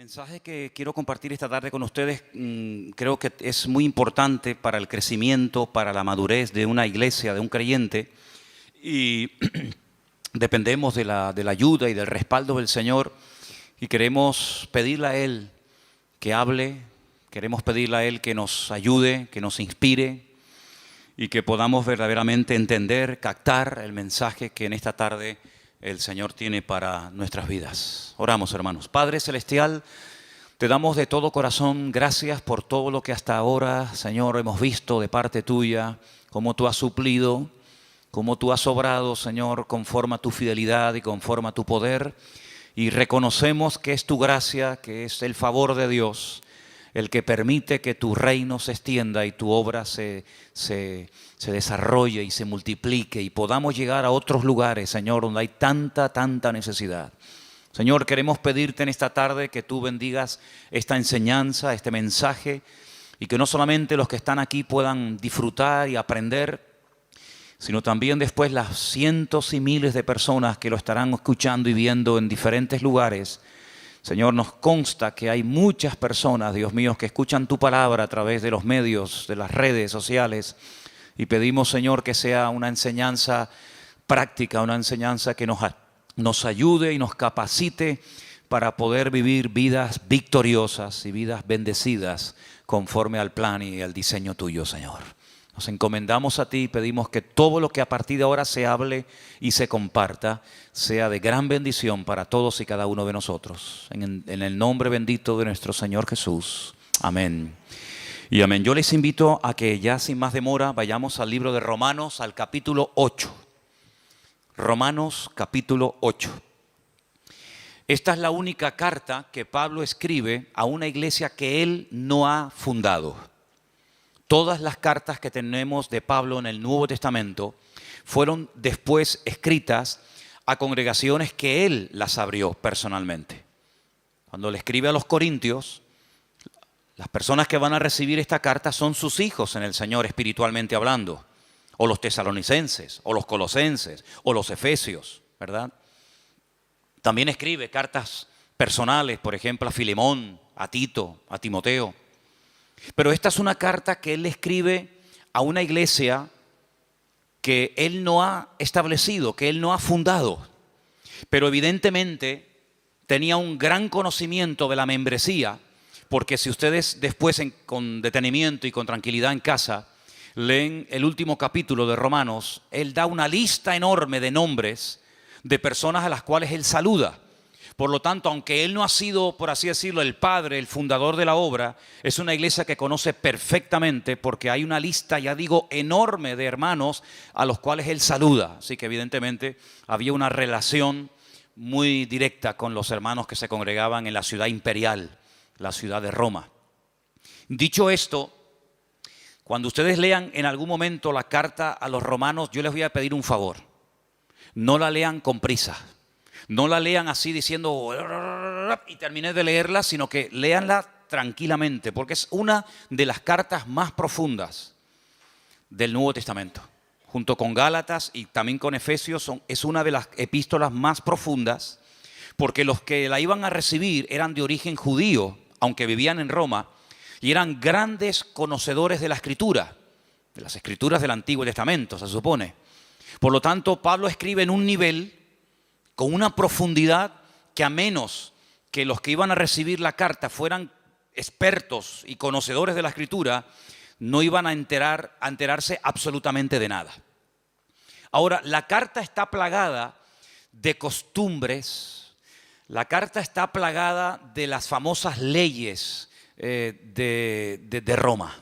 mensaje que quiero compartir esta tarde con ustedes creo que es muy importante para el crecimiento, para la madurez de una iglesia, de un creyente, y dependemos de la ayuda y del respaldo del Señor, y queremos pedirle a Él que hable, queremos pedirle a Él que nos ayude, que nos inspire y que podamos verdaderamente entender, captar el mensaje que en esta tarde el Señor tiene para nuestras vidas. Oramos, hermanos. Padre Celestial, te damos de todo corazón gracias por todo lo que hasta ahora, Señor, hemos visto de parte tuya, cómo tú has suplido, cómo tú has obrado, Señor, conforme a tu fidelidad y conforme a tu poder. Y reconocemos que es tu gracia, que es el favor de Dios, el que permite que tu reino se extienda y tu obra se desarrolle y se multiplique y podamos llegar a otros lugares, Señor, donde hay tanta necesidad. Señor, queremos pedirte en esta tarde que tú bendigas esta enseñanza, este mensaje, y que no solamente los que están aquí puedan disfrutar y aprender, sino también después las cientos y miles de personas que lo estarán escuchando y viendo en diferentes lugares. Señor, nos consta que hay muchas personas, Dios mío, que escuchan tu palabra a través de los medios, de las redes sociales, y pedimos, Señor, que sea una enseñanza práctica, una enseñanza que nos ayude y nos capacite para poder vivir vidas victoriosas y vidas bendecidas conforme al plan y al diseño tuyo, Señor. Nos encomendamos a ti y pedimos que todo lo que a partir de ahora se hable y se comparta sea de gran bendición para todos y cada uno de nosotros. En el nombre bendito de nuestro Señor Jesús. Amén. Y amén. Yo les invito a que ya sin más demora vayamos al libro de Romanos, al capítulo 8. Romanos capítulo 8. Esta es la única carta que Pablo escribe a una iglesia que él no ha fundado. Todas las cartas que tenemos de Pablo en el Nuevo Testamento fueron después escritas a congregaciones que él las abrió personalmente. Cuando le escribe a los Corintios, las personas que van a recibir esta carta son sus hijos en el Señor espiritualmente hablando, o los tesalonicenses, o los colosenses, o los efesios, ¿verdad? También escribe cartas personales, por ejemplo, a Filemón, a Tito, a Timoteo. Pero esta es una carta que él escribe a una iglesia que él no ha establecido, que él no ha fundado. Pero evidentemente tenía un gran conocimiento de la membresía, porque si ustedes después con detenimiento y con tranquilidad en casa leen el último capítulo de Romanos, él da una lista enorme de nombres de personas a las cuales él saluda. Por lo tanto, aunque él no ha sido, por así decirlo, el padre, el fundador de la obra, es una iglesia que conoce perfectamente porque hay una lista, ya digo, enorme de hermanos a los cuales él saluda. Así que evidentemente había una relación muy directa con los hermanos que se congregaban en la ciudad imperial, la ciudad de Roma. Dicho esto, cuando ustedes lean en algún momento la carta a los romanos, yo les voy a pedir un favor. No la lean con prisa. No la lean así diciendo y terminé de leerla, sino que léanla tranquilamente, porque es una de las cartas más profundas del Nuevo Testamento. Junto con Gálatas y también con Efesios es una de las epístolas más profundas, porque los que la iban a recibir eran de origen judío, aunque vivían en Roma, y eran grandes conocedores de la Escritura, de las Escrituras del Antiguo Testamento, se supone. Por lo tanto, Pablo escribe en un nivel con una profundidad que a menos que los que iban a recibir la carta fueran expertos y conocedores de la Escritura, no iban a enterarse absolutamente de nada. Ahora, la carta está plagada de costumbres, la carta está plagada de las famosas leyes de Roma.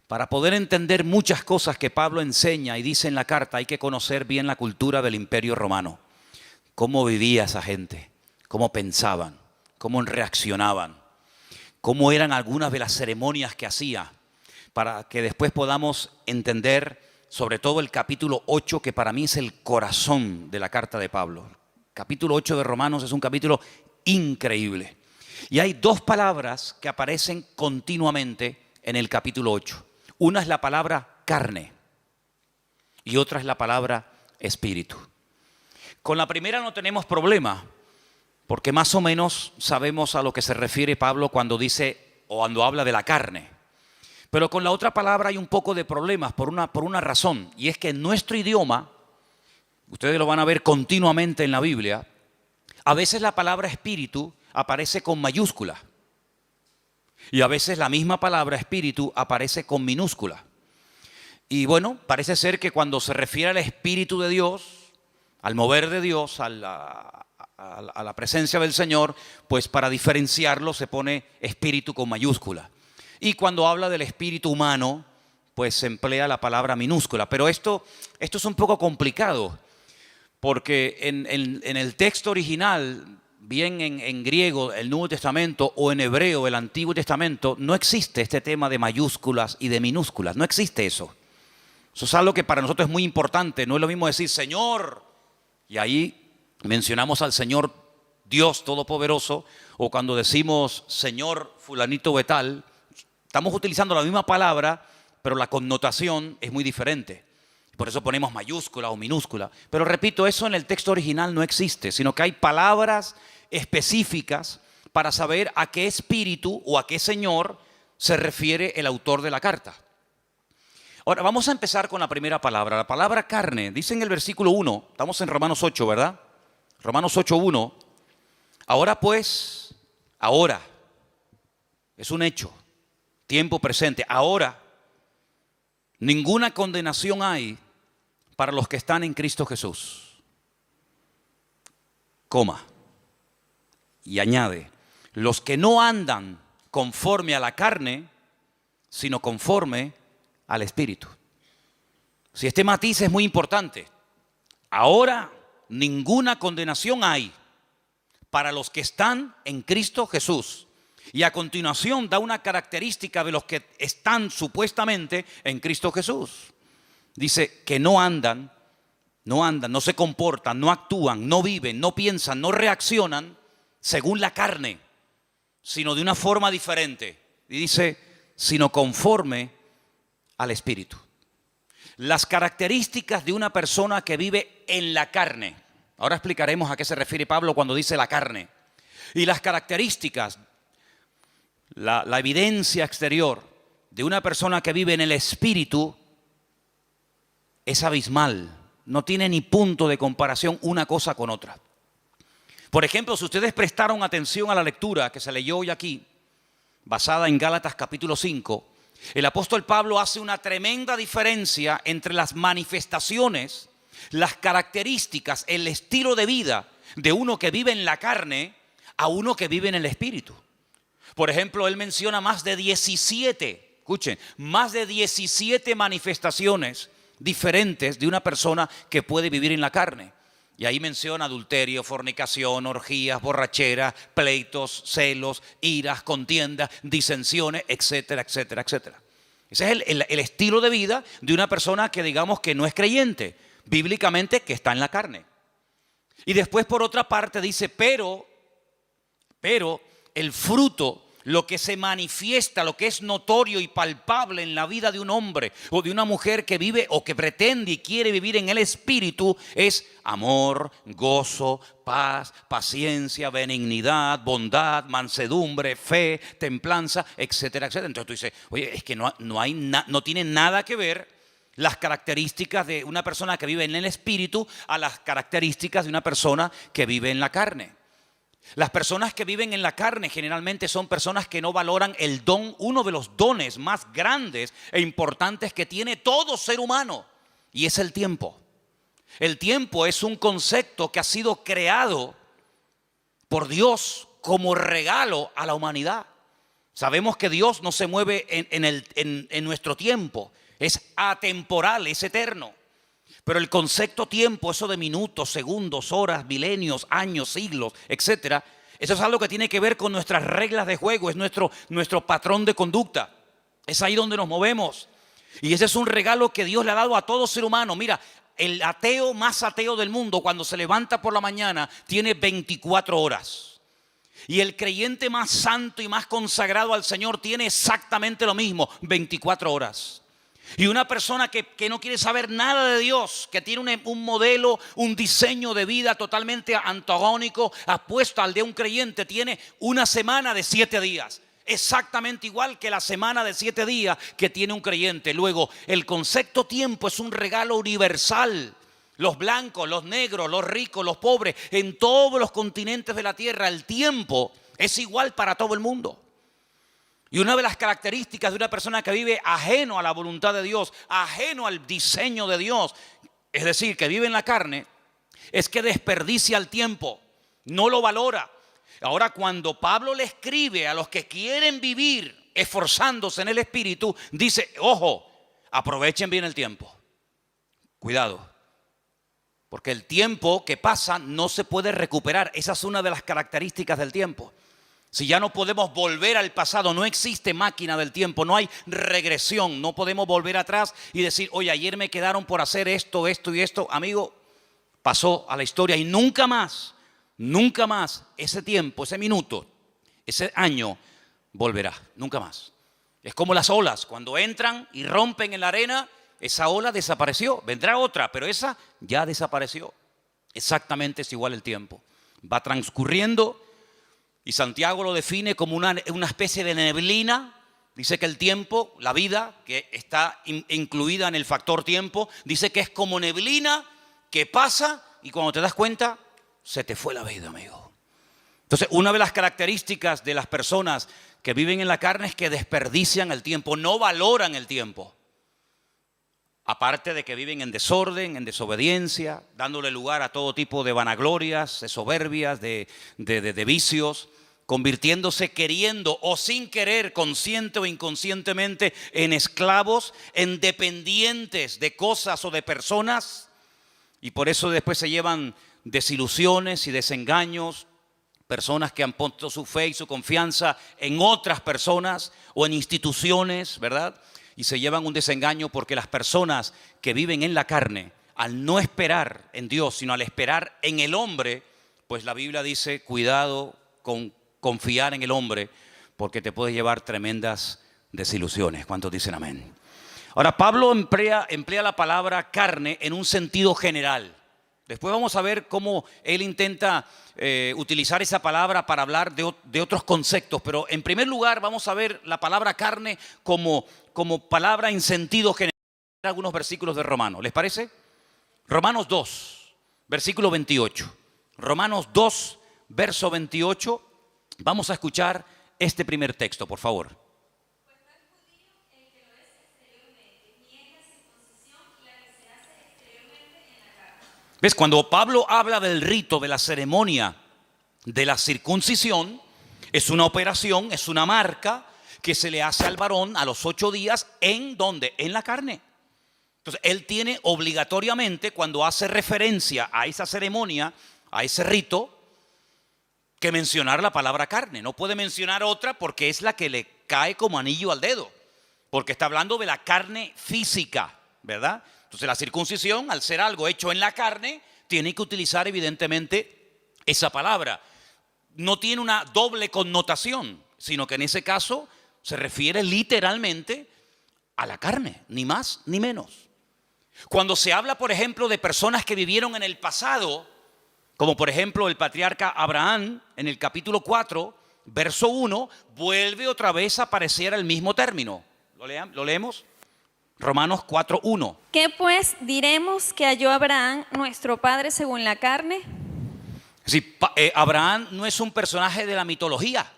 Para poder entender muchas cosas que Pablo enseña y dice en la carta, hay que conocer bien la cultura del Imperio Romano. Cómo vivía esa gente, cómo pensaban, cómo reaccionaban, cómo eran algunas de las ceremonias que hacía, para que después podamos entender sobre todo el capítulo 8, que para mí es el corazón de la carta de Pablo. El capítulo 8 de Romanos es un capítulo increíble. Y hay dos palabras que aparecen continuamente en el capítulo 8. Una es la palabra carne y otra es la palabra espíritu. Con la primera no tenemos problema, porque más o menos sabemos a lo que se refiere Pablo cuando dice o cuando habla de la carne. Pero con la otra palabra hay un poco de problemas por una razón, y es que en nuestro idioma, ustedes lo van a ver continuamente en la Biblia, a veces la palabra espíritu aparece con mayúscula y a veces la misma palabra espíritu aparece con minúscula. Y bueno, parece ser que cuando se refiere al Espíritu de Dios, al mover de Dios, a la presencia del Señor, pues para diferenciarlo se pone espíritu con mayúscula. Y cuando habla del espíritu humano, pues se emplea la palabra minúscula. Pero esto es un poco complicado, porque en el texto original, bien en griego, el Nuevo Testamento, o en hebreo, el Antiguo Testamento, no existe este tema de mayúsculas y de minúsculas. No existe eso. Eso es algo que para nosotros es muy importante. No es lo mismo decir Señor, y ahí mencionamos al Señor Dios Todopoderoso, o cuando decimos Señor fulanito de tal, estamos utilizando la misma palabra, pero la connotación es muy diferente. Por eso ponemos mayúscula o minúscula. Pero repito, eso en el texto original no existe, sino que hay palabras específicas para saber a qué espíritu o a qué Señor se refiere el autor de la carta. Ahora, vamos a empezar con la primera palabra, la palabra carne. Dice en el versículo 1, estamos en Romanos 8, ¿verdad? Romanos 8:1. Ahora pues, ahora, es un hecho, tiempo presente. Ahora, ninguna condenación hay para los que están en Cristo Jesús. Coma. Y añade, los que no andan conforme a la carne, sino conforme al Espíritu. Si este matiz es muy importante. Ahora ninguna condenación hay para los que están en Cristo Jesús. Y a continuación da una característica de los que están supuestamente en Cristo Jesús. Dice que no andan, no se comportan, no actúan, no viven, no piensan, no reaccionan según la carne, sino de una forma diferente. Y dice, sino conforme al Espíritu. Las características de una persona que vive en la carne. Ahora explicaremos a qué se refiere Pablo cuando dice la carne. Y las características, la evidencia exterior de una persona que vive en el Espíritu es abismal. No tiene ni punto de comparación una cosa con otra. Por ejemplo, si ustedes prestaron atención a la lectura que se leyó hoy aquí, basada en Gálatas capítulo 5, el apóstol Pablo hace una tremenda diferencia entre las manifestaciones, las características, el estilo de vida de uno que vive en la carne a uno que vive en el Espíritu. Por ejemplo, él menciona más de 17, escuchen, más de 17 manifestaciones diferentes de una persona que puede vivir en la carne. Y ahí menciona adulterio, fornicación, orgías, borracheras, pleitos, celos, iras, contiendas, disensiones, etcétera, etcétera, etcétera. Ese es el estilo de vida de una persona que digamos que no es creyente, bíblicamente que está en la carne. Y después por otra parte dice, pero el fruto, lo que se manifiesta, lo que es notorio y palpable en la vida de un hombre o de una mujer que vive o que pretende y quiere vivir en el Espíritu es amor, gozo, paz, paciencia, benignidad, bondad, mansedumbre, fe, templanza, etcétera, etcétera. Entonces tú dices, oye, es que no tiene nada que ver las características de una persona que vive en el Espíritu a las características de una persona que vive en la carne. Las personas que viven en la carne generalmente son personas que no valoran el don, uno de los dones más grandes e importantes que tiene todo ser humano, y es el tiempo. El tiempo es un concepto que ha sido creado por Dios como regalo a la humanidad. Sabemos que Dios no se mueve en nuestro tiempo, es atemporal, es eterno. Pero el concepto tiempo, eso de minutos, segundos, horas, milenios, años, siglos, etcétera, eso es algo que tiene que ver con nuestras reglas de juego, es nuestro patrón de conducta. Es ahí donde nos movemos. Y ese es un regalo que Dios le ha dado a todo ser humano. Mira, el ateo más ateo del mundo, cuando se levanta por la mañana, tiene 24 horas. Y el creyente más santo y más consagrado al Señor tiene exactamente lo mismo, 24 horas. Y una persona que no quiere saber nada de Dios, que tiene un modelo, un diseño de vida totalmente antagónico, opuesto al de un creyente, tiene una semana de 7 días. Exactamente igual que la semana de 7 días que tiene un creyente. Luego, el concepto tiempo es un regalo universal. Los blancos, los negros, los ricos, los pobres, en todos los continentes de la tierra, el tiempo es igual para todo el mundo. Y una de las características de una persona que vive ajeno a la voluntad de Dios, ajeno al diseño de Dios, es decir, que vive en la carne, es que desperdicia el tiempo, no lo valora. Ahora, cuando Pablo le escribe a los que quieren vivir esforzándose en el Espíritu, dice, ojo, aprovechen bien el tiempo. Cuidado, porque el tiempo que pasa no se puede recuperar. Esa es una de las características del tiempo. Si ya no podemos volver al pasado, no existe máquina del tiempo, no hay regresión, no podemos volver atrás y decir, oye, ayer me quedaron por hacer esto, esto y esto. Amigo, pasó a la historia y nunca más ese tiempo, ese minuto, ese año volverá, nunca más. Es como las olas, cuando entran y rompen en la arena, esa ola desapareció, vendrá otra, pero esa ya desapareció. Exactamente es igual el tiempo, va transcurriendo. Y Santiago lo define como una especie de neblina. Dice que el tiempo, la vida, que está incluida en el factor tiempo, dice que es como neblina que pasa y cuando te das cuenta, se te fue la vida, amigo. Entonces, una de las características de las personas que viven en la carne es que desperdician el tiempo, no valoran el tiempo. Aparte de que viven en desorden, en desobediencia, dándole lugar a todo tipo de vanaglorias, de soberbias, de vicios, convirtiéndose queriendo o sin querer, consciente o inconscientemente, en esclavos, en dependientes de cosas o de personas. Y por eso después se llevan desilusiones y desengaños, personas que han puesto su fe y su confianza en otras personas o en instituciones, ¿verdad? Y se llevan un desengaño porque las personas que viven en la carne, al no esperar en Dios, sino al esperar en el hombre, pues la Biblia dice, cuidado con confiar en el hombre, porque te puede llevar tremendas desilusiones. ¿Cuántos dicen amén? Ahora, Pablo emplea la palabra carne en un sentido general. Después vamos a ver cómo él intenta utilizar esa palabra para hablar de otros conceptos. Pero en primer lugar vamos a ver la palabra carne como palabra en sentido general. Algunos versículos de Romanos, ¿les parece? Romanos 2, versículo 28. Romanos 2, verso 28. Vamos a escuchar este primer texto, por favor. Pues no es judío el que lo es exteriormente, ni es la circuncisión la que se hace exteriormente en la carne. ¿Ves? Cuando Pablo habla del rito, de la ceremonia de la circuncisión, es una operación, es una marca que se le hace al varón a los 8 días. ¿En dónde? En la carne. Entonces, él tiene obligatoriamente, cuando hace referencia a esa ceremonia, a ese rito, que mencionar la palabra carne. No puede mencionar otra porque es la que le cae como anillo al dedo, porque está hablando de la carne física, ¿verdad? Entonces la circuncisión, al ser algo hecho en la carne, tiene que utilizar evidentemente esa palabra. No tiene una doble connotación, sino que en ese caso se refiere literalmente a la carne, ni más ni menos. Cuando se habla, por ejemplo, de personas que vivieron en el pasado, como por ejemplo el patriarca Abraham, en el capítulo 4, verso 1, vuelve otra vez a aparecer el mismo término. ¿Lo leemos? Romanos 4, 1. ¿Qué pues diremos que halló Abraham, nuestro padre, según la carne? Sí, Abraham no es un personaje de la mitología.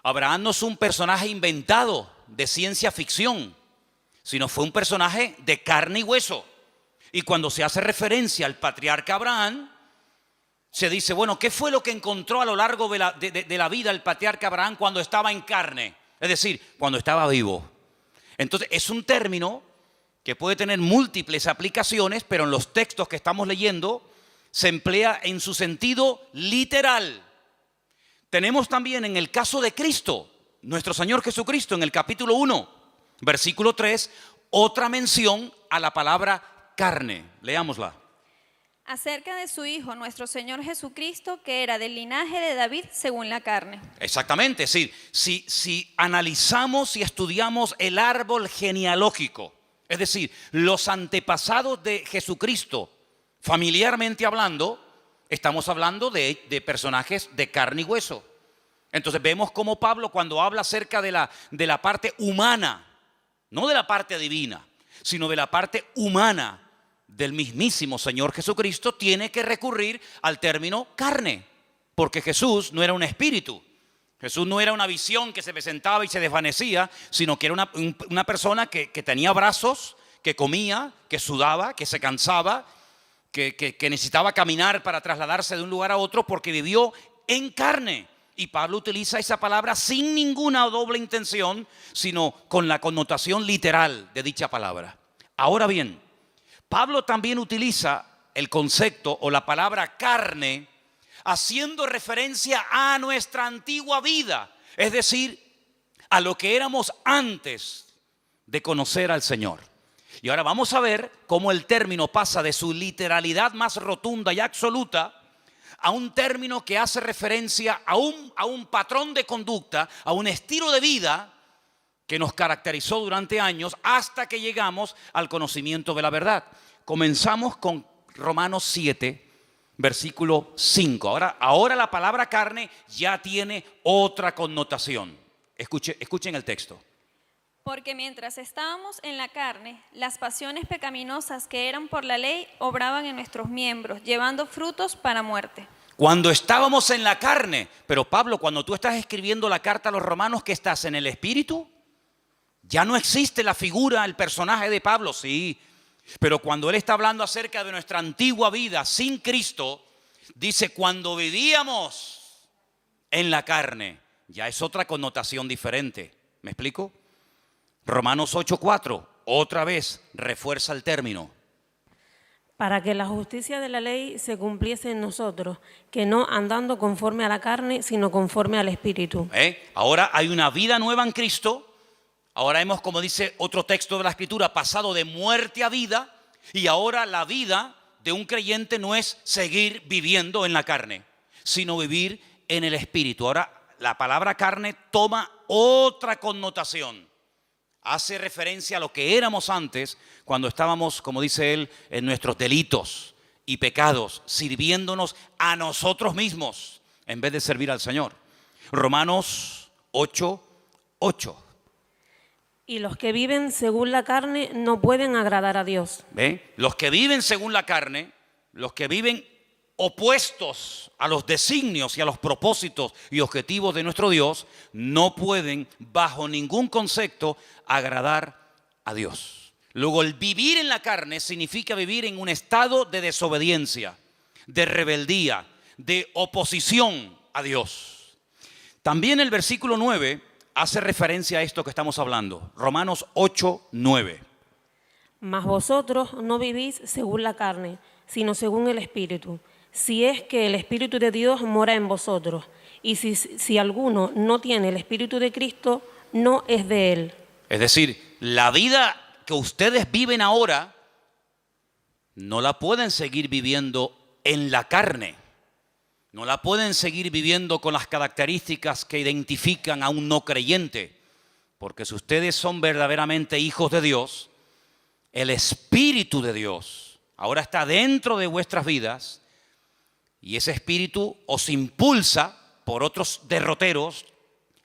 Abraham no es un personaje inventado de ciencia ficción, sino fue un personaje de carne y hueso. Y cuando se hace referencia al patriarca Abraham, se dice, bueno, ¿qué fue lo que encontró a lo largo de la vida el patriarca Abraham cuando estaba en carne? Es decir, cuando estaba vivo. Entonces, es un término que puede tener múltiples aplicaciones, pero en los textos que estamos leyendo se emplea en su sentido literal. Tenemos también en el caso de Cristo, nuestro Señor Jesucristo, en el capítulo 1, versículo 3, otra mención a la palabra carne. Leámosla. Acerca de su Hijo, nuestro Señor Jesucristo, que era del linaje de David según la carne. Exactamente, es decir, si analizamos y estudiamos el árbol genealógico, Es decir, los antepasados de Jesucristo, familiarmente hablando, estamos hablando de personajes de carne y hueso. Entonces vemos cómo Pablo, cuando habla acerca de la parte humana, no de la parte divina, sino de la parte humana del mismísimo Señor Jesucristo, tiene que recurrir al término carne, porque Jesús no era un espíritu. Jesús no era una visión que se presentaba y se desvanecía, sino que era una persona que tenía brazos, que comía, que sudaba, que se cansaba, que necesitaba caminar para trasladarse de un lugar a otro porque vivió en carne. Y Pablo utiliza esa palabra sin ninguna doble intención, sino con la connotación literal de dicha palabra. Ahora bien, Pablo también utiliza el concepto o la palabra carne haciendo referencia a nuestra antigua vida, es decir, a lo que éramos antes de conocer al Señor. Y ahora vamos a ver cómo el término pasa de su literalidad más rotunda y absoluta a un término que hace referencia a un patrón de conducta, a un estilo de vida que nos caracterizó durante años hasta que llegamos al conocimiento de la verdad. Comenzamos con Romanos 7, versículo 5. Ahora la palabra carne ya tiene otra connotación. Escuchen el texto. Porque mientras estábamos en la carne, las pasiones pecaminosas que eran por la ley obraban en nuestros miembros, llevando frutos para muerte. Cuando estábamos en la carne, pero Pablo, cuando tú estás escribiendo la carta a los romanos, ¿qué estás en el espíritu? Ya no existe la figura, el personaje de Pablo, sí. Pero cuando él está hablando acerca de nuestra antigua vida sin Cristo, dice cuando vivíamos en la carne, ya es otra connotación diferente. ¿Me explico? Romanos 8:4, otra vez refuerza el término. Para que la justicia de la ley se cumpliese en nosotros, que no andando conforme a la carne, sino conforme al Espíritu. Ahora hay una vida nueva en Cristo. Ahora hemos, como dice otro texto de la Escritura, pasado de muerte a vida. Y ahora la vida de un creyente no es seguir viviendo en la carne, sino vivir en el Espíritu. Ahora la palabra carne toma otra connotación. Hace referencia a lo que éramos antes cuando estábamos, como dice él, en nuestros delitos y pecados, sirviéndonos a nosotros mismos en vez de servir al Señor. Romanos 8:8. Y los que viven según la carne no pueden agradar a Dios. ¿Ve? Los que viven según la carne, los que viven opuestos a los designios y a los propósitos y objetivos de nuestro Dios, no pueden bajo ningún concepto agradar a Dios. Luego, el vivir en la carne significa vivir en un estado de desobediencia, de rebeldía, de oposición a Dios. También el versículo 9 hace referencia a esto que estamos hablando. Romanos 8:9. Mas vosotros no vivís según la carne, sino según el Espíritu, si es que el Espíritu de Dios mora en vosotros. Y si alguno no tiene el Espíritu de Cristo, no es de él. Es decir, la vida que ustedes viven ahora no la pueden seguir viviendo en la carne. No la pueden seguir viviendo con las características que identifican a un no creyente. Porque si ustedes son verdaderamente hijos de Dios, el Espíritu de Dios ahora está dentro de vuestras vidas y ese Espíritu os impulsa por otros derroteros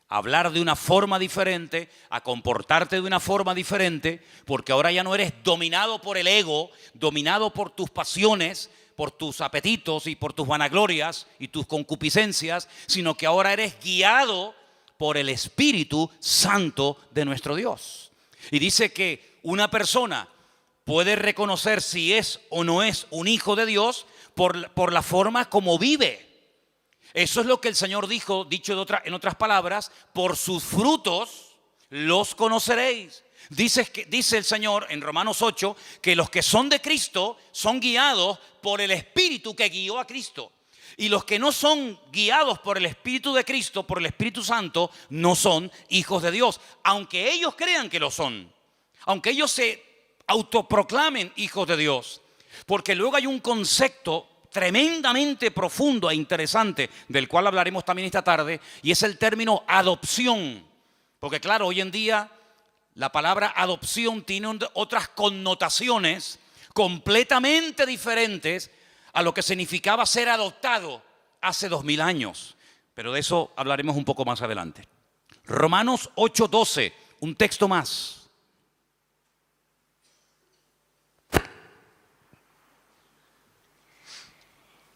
a hablar de una forma diferente, a comportarte de una forma diferente, porque ahora ya no eres dominado por el ego, dominado por tus pasiones, por tus apetitos y por tus vanaglorias y tus concupiscencias, sino que ahora eres guiado por el Espíritu Santo de nuestro Dios. Y dice que una persona puede reconocer si es o no es un hijo de Dios por la forma como vive. Eso es lo que el Señor dijo, dicho en otras palabras, por sus frutos los conoceréis. Dice el Señor en Romanos 8 que los que son de Cristo son guiados por el Espíritu que guió a Cristo. Y los que no son guiados por el Espíritu de Cristo, por el Espíritu Santo, no son hijos de Dios. Aunque ellos crean que lo son. Aunque ellos se autoproclamen hijos de Dios. Porque luego hay un concepto tremendamente profundo e interesante, del cual hablaremos también esta tarde, y es el término adopción. Porque claro, hoy en día La palabra adopción tiene otras connotaciones completamente diferentes a lo que significaba ser adoptado hace 2000 años. Pero de eso hablaremos un poco más adelante. Romanos 8:12, un texto más.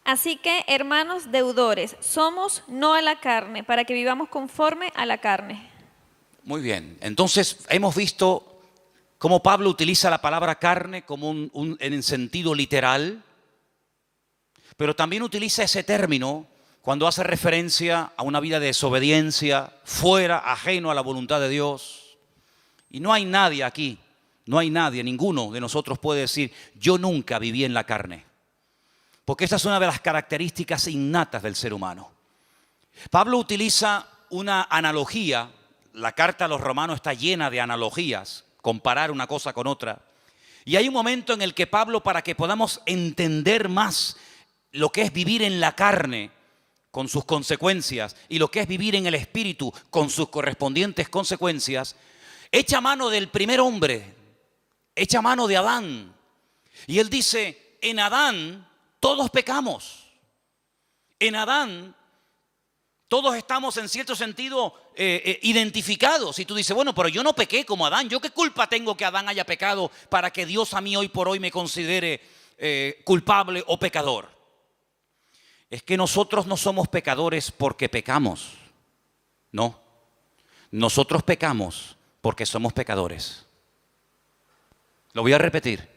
Así que, hermanos deudores, somos no a la carne, para que vivamos conforme a la carne. Muy bien, entonces hemos visto cómo Pablo utiliza la palabra carne como en sentido literal, pero también utiliza ese término cuando hace referencia a una vida de desobediencia, fuera, ajeno a la voluntad de Dios. Y no hay nadie aquí, no hay nadie, ninguno de nosotros puede decir, yo nunca viví en la carne. Porque esa es una de las características innatas del ser humano. Pablo utiliza una analogía. La carta a los romanos está llena de analogías, comparar una cosa con otra. Y hay un momento en el que Pablo, para que podamos entender más lo que es vivir en la carne con sus consecuencias y lo que es vivir en el espíritu con sus correspondientes consecuencias, echa mano del primer hombre, echa mano de Adán. Y él dice, en Adán todos pecamos. En Adán todos estamos en cierto sentido identificados. Y tú dices, bueno, pero yo no pequé como Adán. ¿Yo qué culpa tengo que Adán haya pecado para que Dios a mí hoy por hoy me considere culpable o pecador? Es que nosotros no somos pecadores porque pecamos. No. Nosotros pecamos porque somos pecadores. Lo voy a repetir.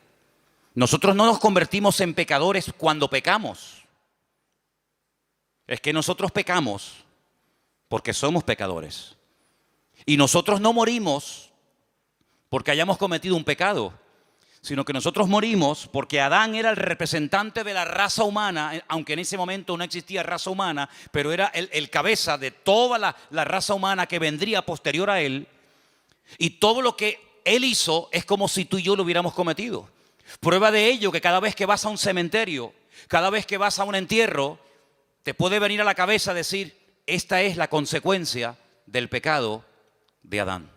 Nosotros no nos convertimos en pecadores cuando pecamos. Es que nosotros pecamos porque somos pecadores. Y nosotros no morimos porque hayamos cometido un pecado, sino que nosotros morimos porque Adán era el representante de la raza humana, aunque en ese momento no existía raza humana, pero era el cabeza de toda la raza humana que vendría posterior a él. Y todo lo que él hizo es como si tú y yo lo hubiéramos cometido. Prueba de ello que cada vez que vas a un cementerio, cada vez que vas a un entierro, te puede venir a la cabeza decir, esta es la consecuencia del pecado de Adán.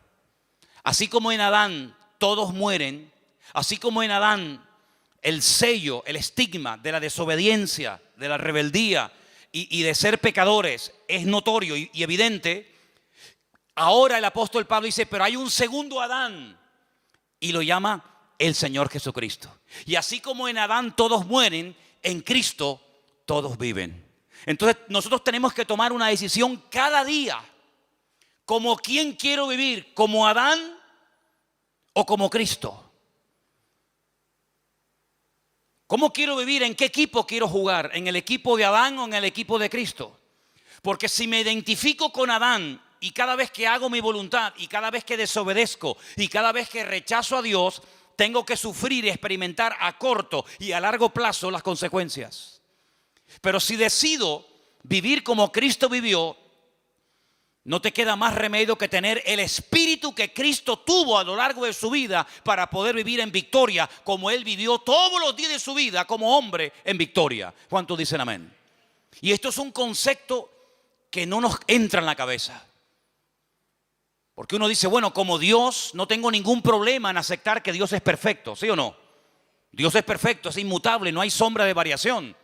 Así como en Adán todos mueren, así como en Adán el sello, el estigma de la desobediencia, de la rebeldía y de ser pecadores es notorio y evidente, ahora el apóstol Pablo dice, pero hay un segundo Adán y lo llama el Señor Jesucristo. Y así como en Adán todos mueren, en Cristo todos viven. Entonces nosotros tenemos que tomar una decisión cada día. ¿Como quién quiero vivir? ¿Como Adán o como Cristo? ¿Cómo quiero vivir? ¿En qué equipo quiero jugar? ¿En el equipo de Adán o en el equipo de Cristo? Porque si me identifico con Adán y cada vez que hago mi voluntad y cada vez que desobedezco y cada vez que rechazo a Dios, tengo que sufrir y experimentar a corto y a largo plazo las consecuencias. Pero si decido vivir como Cristo vivió, no te queda más remedio que tener el espíritu que Cristo tuvo a lo largo de su vida para poder vivir en victoria, como Él vivió todos los días de su vida como hombre en victoria. ¿Cuántos dicen amén? Y esto es un concepto que no nos entra en la cabeza. Porque uno dice, bueno, como Dios, no tengo ningún problema en aceptar que Dios es perfecto, ¿sí o no? Dios es perfecto, es inmutable, no hay sombra de variación.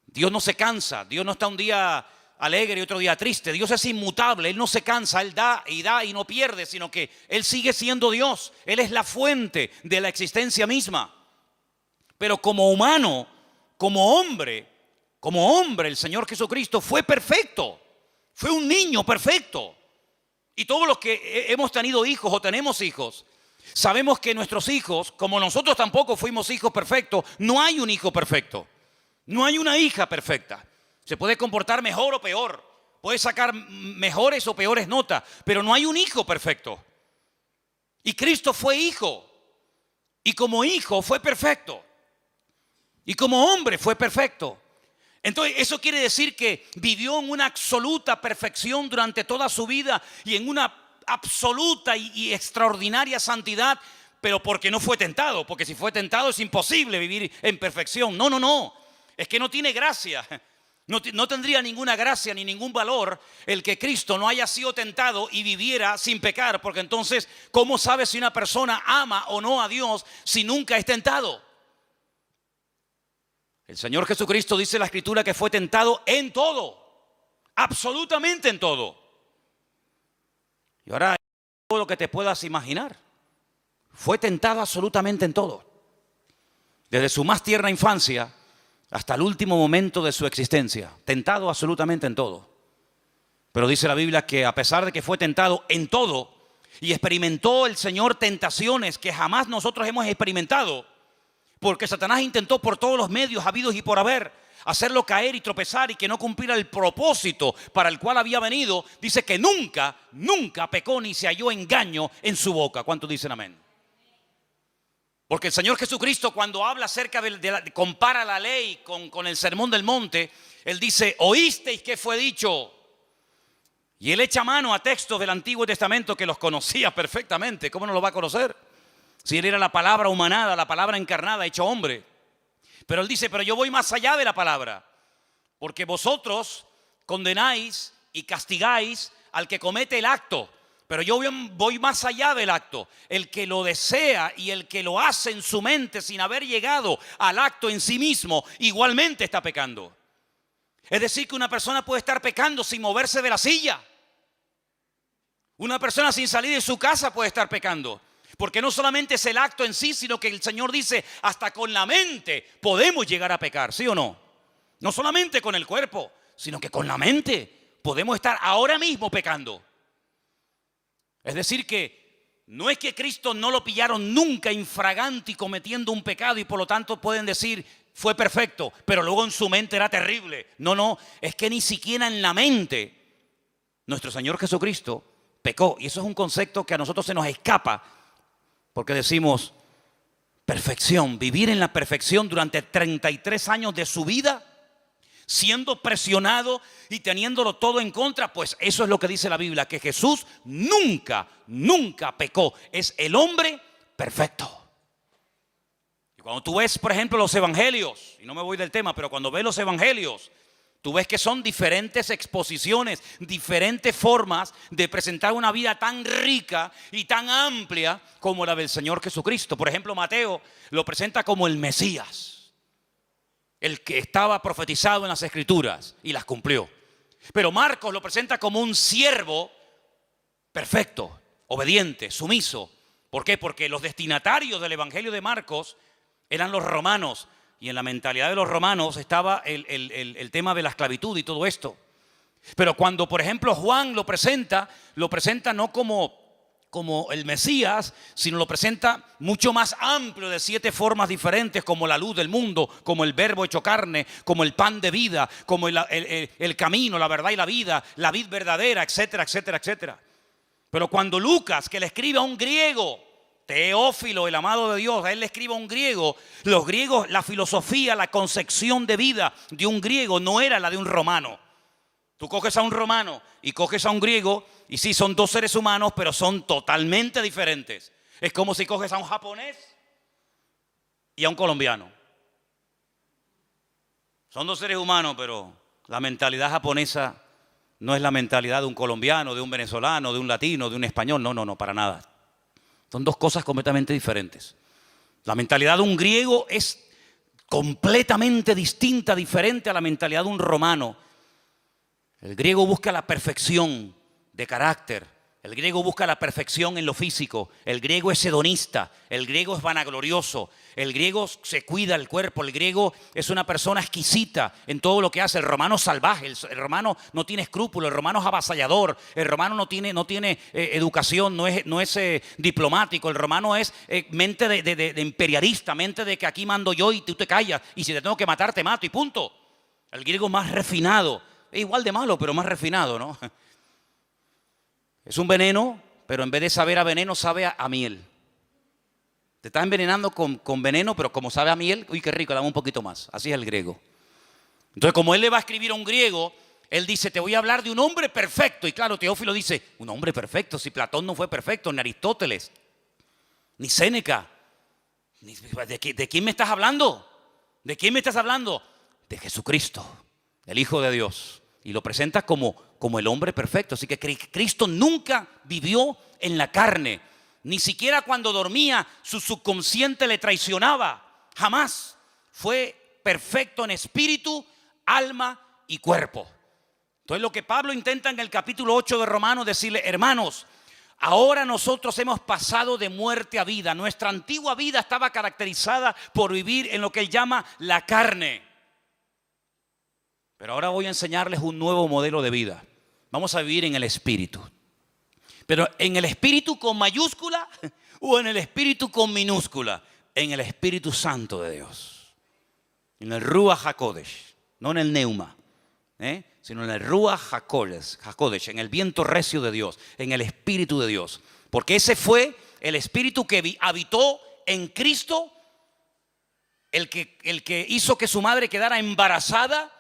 Dios no se cansa, Dios no está un día alegre y otro día triste. Dios es inmutable, Él no se cansa, Él da y no pierde, sino que Él sigue siendo Dios. Él es la fuente de la existencia misma. Pero como humano, como hombre, el Señor Jesucristo fue perfecto. Fue un niño perfecto. Y todos los que hemos tenido hijos o tenemos hijos, sabemos que nuestros hijos, como nosotros tampoco fuimos hijos perfectos, no hay un hijo perfecto. No hay una hija perfecta. Se puede comportar mejor o peor. Puede sacar mejores o peores notas. Pero no hay un hijo perfecto. Y Cristo fue hijo. Y como hijo fue perfecto. Y como hombre fue perfecto. Entonces eso quiere decir que vivió en una absoluta perfección durante toda su vida. Y en una absoluta y extraordinaria santidad. Pero porque no fue tentado. Porque si fue tentado es imposible vivir en perfección. No. Es que no tiene gracia. No tendría ninguna gracia ni ningún valor el que Cristo no haya sido tentado y viviera sin pecar, porque entonces, ¿cómo sabe si una persona ama o no a Dios si nunca es tentado? El Señor Jesucristo dice en la Escritura que fue tentado en todo, absolutamente en todo. Y ahora, todo lo que te puedas imaginar, fue tentado absolutamente en todo. Desde su más tierna infancia hasta el último momento de su existencia, tentado absolutamente en todo. Pero dice la Biblia que a pesar de que fue tentado en todo y experimentó el Señor tentaciones que jamás nosotros hemos experimentado, porque Satanás intentó por todos los medios habidos y por haber hacerlo caer y tropezar y que no cumpliera el propósito para el cual había venido, dice que nunca pecó ni se halló engaño en su boca. ¿Cuántos dicen amén? Porque el Señor Jesucristo, cuando habla acerca compara la ley con el sermón del monte, Él dice, oísteis que fue dicho. Y Él echa mano a textos del Antiguo Testamento que los conocía perfectamente. ¿Cómo no lo va a conocer? Si Él era la palabra humanada, la palabra encarnada, hecho hombre. Pero Él dice, pero yo voy más allá de la palabra. Porque vosotros condenáis y castigáis al que comete el acto. Pero yo voy más allá del acto. El que lo desea y el que lo hace en su mente sin haber llegado al acto en sí mismo, igualmente está pecando. Es decir, que una persona puede estar pecando sin moverse de la silla. Una persona sin salir de su casa puede estar pecando. Porque no solamente es el acto en sí, sino que el Señor dice, hasta con la mente podemos llegar a pecar, ¿sí o no? No solamente con el cuerpo, sino que con la mente podemos estar ahora mismo pecando. Es decir que no es que Cristo no lo pillaron nunca infragante y cometiendo un pecado y por lo tanto pueden decir fue perfecto, pero luego en su mente era terrible. No, es que ni siquiera en la mente nuestro Señor Jesucristo pecó. Y eso es un concepto que a nosotros se nos escapa porque decimos perfección, vivir en la perfección durante 33 años de su vida, siendo presionado y teniéndolo todo en contra, pues eso es lo que dice la Biblia, que Jesús nunca pecó. Es el hombre perfecto. Y cuando tú ves, por ejemplo, los evangelios, y no me voy del tema, pero cuando ves los evangelios, tú ves que son diferentes exposiciones, diferentes formas de presentar una vida tan rica y tan amplia como la del Señor Jesucristo. Por ejemplo, Mateo lo presenta como el Mesías, el que estaba profetizado en las Escrituras y las cumplió. Pero Marcos lo presenta como un siervo perfecto, obediente, sumiso. ¿Por qué? Porque los destinatarios del Evangelio de Marcos eran los romanos. Y en la mentalidad de los romanos estaba el tema de la esclavitud y todo esto. Pero cuando, por ejemplo, Juan lo presenta no como el Mesías, sino lo presenta mucho más amplio, de 7 formas diferentes, como la luz del mundo, como el verbo hecho carne, como el pan de vida, como el camino, la verdad y la vida, la vid verdadera, etcétera, etcétera, etcétera. Pero cuando Lucas, que le escribe a un griego, Teófilo, el amado de Dios, a él le escribe a un griego, los griegos, la filosofía, la concepción de vida de un griego no era la de un romano. Tú coges a un romano y coges a un griego y sí, son 2 seres humanos, pero son totalmente diferentes. Es como si coges a un japonés y a un colombiano. Son 2 seres humanos, pero la mentalidad japonesa no es la mentalidad de un colombiano, de un venezolano, de un latino, de un español. No, para nada. Son 2 cosas completamente diferentes. La mentalidad de un griego es completamente distinta, diferente a la mentalidad de un romano. El griego busca la perfección de carácter. El griego busca la perfección en lo físico. El griego es hedonista. El griego es vanaglorioso. El griego se cuida el cuerpo. El griego es una persona exquisita en todo lo que hace. El romano es salvaje. El romano no tiene escrúpulos. El romano es avasallador. El romano no tiene educación. No es diplomático. El romano es mente de imperialista. Mente de que aquí mando yo y tú te callas. Y si te tengo que matar, te mato y punto. El griego más refinado. Es igual de malo, pero más refinado, ¿no? Es un veneno, pero en vez de saber a veneno, sabe a miel. Te está envenenando con veneno, pero como sabe a miel, uy, qué rico, dame un poquito más. Así es el griego. Entonces, como él le va a escribir a un griego, él dice, te voy a hablar de un hombre perfecto. Y claro, Teófilo dice, un hombre perfecto, si Platón no fue perfecto, ni Aristóteles, ni Séneca. ¿De quién me estás hablando? ¿De quién me estás hablando? De Jesucristo. el Hijo de Dios, y lo presenta como el hombre perfecto. Así que Cristo nunca vivió en la carne, ni siquiera cuando dormía su subconsciente le traicionaba, jamás. Fue perfecto en espíritu, alma y cuerpo. Entonces lo que Pablo intenta en el capítulo 8 de Romanos decirle: hermanos, ahora nosotros hemos pasado de muerte a vida. Nuestra antigua vida estaba caracterizada por vivir en lo que él llama la carne. Pero ahora voy a enseñarles un nuevo modelo de vida. Vamos a vivir en el espíritu. Pero en el espíritu con mayúscula o en el espíritu con minúscula. En el Espíritu Santo de Dios. En el Ruach HaKodesh. No en el Neuma. Sino en el Ruach HaKodesh. En el viento recio de Dios. En el Espíritu de Dios. Porque ese fue el espíritu que habitó en Cristo. El que hizo que su madre quedara embarazada.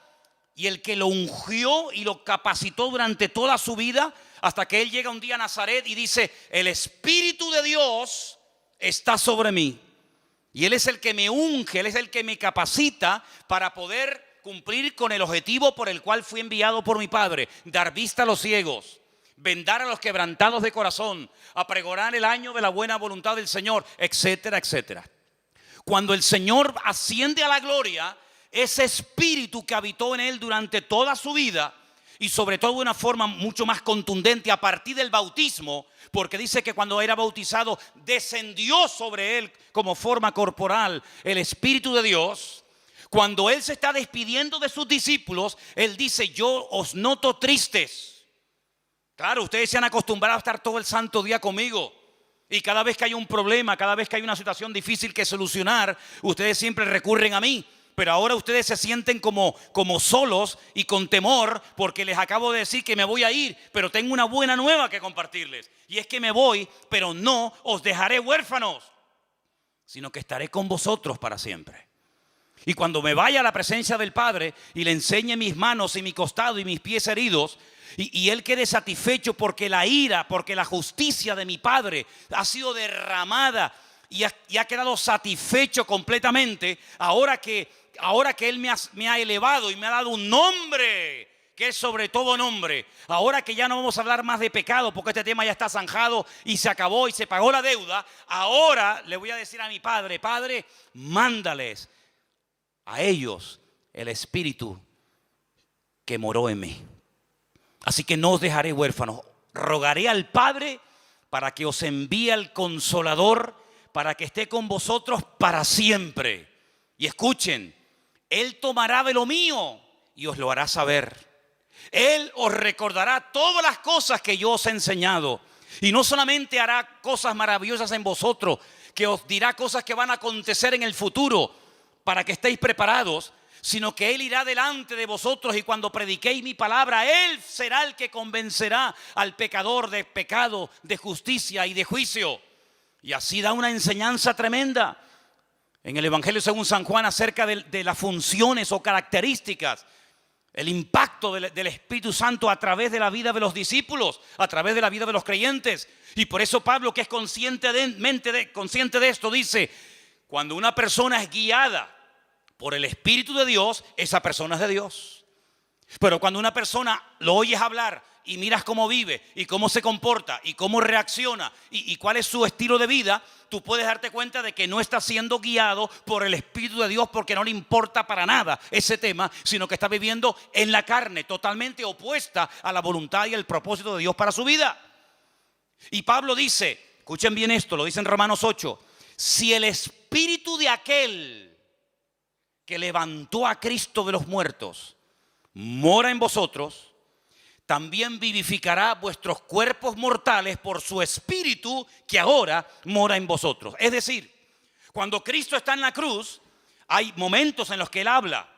Y el que lo ungió y lo capacitó durante toda su vida, hasta que él llega un día a Nazaret y dice: el Espíritu de Dios está sobre mí. Y él es el que me unge, él es el que me capacita para poder cumplir con el objetivo por el cual fui enviado por mi Padre: dar vista a los ciegos, vendar a los quebrantados de corazón, a pregonar el año de la buena voluntad del Señor, etcétera, etcétera. Cuando el Señor asciende a la gloria, ese espíritu que habitó en él durante toda su vida, y sobre todo de una forma mucho más contundente a partir del bautismo, porque dice que cuando era bautizado descendió sobre él como forma corporal el Espíritu de Dios. Cuando él se está despidiendo de sus discípulos, él dice: yo os noto tristes. Claro, ustedes se han acostumbrado a estar todo el santo día conmigo. Y cada vez que hay un problema, cada vez que hay una situación difícil que solucionar, ustedes siempre recurren a mí. Pero ahora ustedes se sienten como solos y con temor, porque les acabo de decir que me voy a ir, pero tengo una buena nueva que compartirles. Y es que me voy, pero no os dejaré huérfanos, sino que estaré con vosotros para siempre. Y cuando me vaya a la presencia del Padre y le enseñe mis manos y mi costado y mis pies heridos, y él quede satisfecho porque la ira, porque la justicia de mi Padre ha sido derramada y ha quedado satisfecho completamente, ahora que él me ha elevado y me ha dado un nombre que es sobre todo nombre. Ahora que ya no vamos a hablar más de pecado, porque este tema ya está zanjado y se acabó y se pagó la deuda. Ahora le voy a decir a mi Padre: Padre, mándales a ellos el Espíritu que moró en mí. Así que no os dejaré huérfanos. Rogaré al Padre para que os envíe al Consolador, para que esté con vosotros para siempre. Y escuchen: Él tomará de lo mío y os lo hará saber. Él os recordará todas las cosas que yo os he enseñado. Y no solamente hará cosas maravillosas en vosotros, que os dirá cosas que van a acontecer en el futuro para que estéis preparados, sino que Él irá delante de vosotros, y cuando prediquéis mi palabra, Él será el que convencerá al pecador de pecado, de justicia y de juicio. Y así da una enseñanza tremenda en el Evangelio según San Juan acerca de las funciones o características, el impacto del Espíritu Santo a través de la vida de los discípulos, a través de la vida de los creyentes. Y por eso Pablo, que es consciente de esto, dice: cuando una persona es guiada por el Espíritu de Dios, esa persona es de Dios. Pero cuando una persona lo oyes hablar y miras cómo vive y cómo se comporta y cómo reacciona y cuál es su estilo de vida, tú puedes darte cuenta de que no está siendo guiado por el Espíritu de Dios, porque no le importa para nada ese tema, sino que está viviendo en la carne, totalmente opuesta a la voluntad y el propósito de Dios para su vida. Y Pablo dice, escuchen bien esto, lo dice en Romanos 8: si el Espíritu de aquel que levantó a Cristo de los muertos mora en vosotros, también vivificará vuestros cuerpos mortales por su Espíritu que ahora mora en vosotros. Es decir, cuando Cristo está en la cruz, hay momentos en los que Él habla,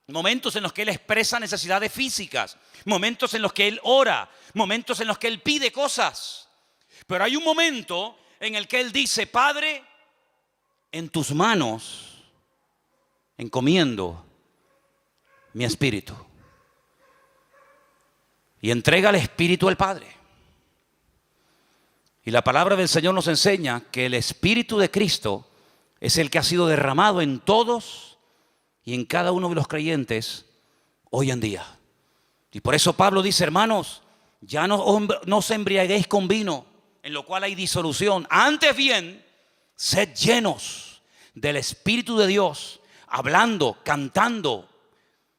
momentos en los que Él expresa necesidades físicas, momentos en los que Él ora, momentos en los que Él pide cosas. Pero hay un momento en el que Él dice: Padre, en tus manos encomiendo mi espíritu. Y entrega el Espíritu al Padre. Y la palabra del Señor nos enseña que el Espíritu de Cristo es el que ha sido derramado en todos y en cada uno de los creyentes hoy en día. Y por eso Pablo dice, hermanos, ya no os embriaguéis con vino, en lo cual hay disolución. Antes bien, sed llenos del Espíritu de Dios, hablando, cantando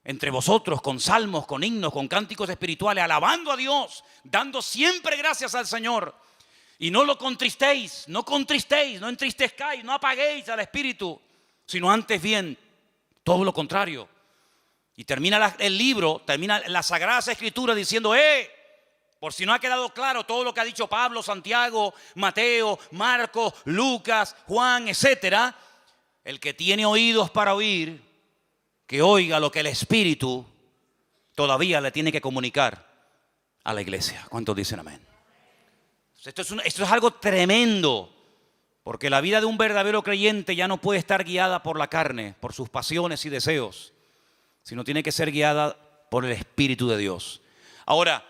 entre vosotros con salmos, con himnos, con cánticos espirituales, alabando a Dios, dando siempre gracias al Señor. Y no lo contristéis, no entristezcáis, no apaguéis al Espíritu, sino antes bien, todo lo contrario. Y termina el libro, termina las Sagradas Escrituras diciendo, por si no ha quedado claro todo lo que ha dicho Pablo, Santiago, Mateo, Marcos, Lucas, Juan, etcétera, el que tiene oídos para oír, que oiga lo que el Espíritu todavía le tiene que comunicar a la iglesia. ¿Cuántos dicen amén? Esto es algo tremendo, porque la vida de un verdadero creyente ya no puede estar guiada por la carne, por sus pasiones y deseos, sino tiene que ser guiada por el Espíritu de Dios. Ahora,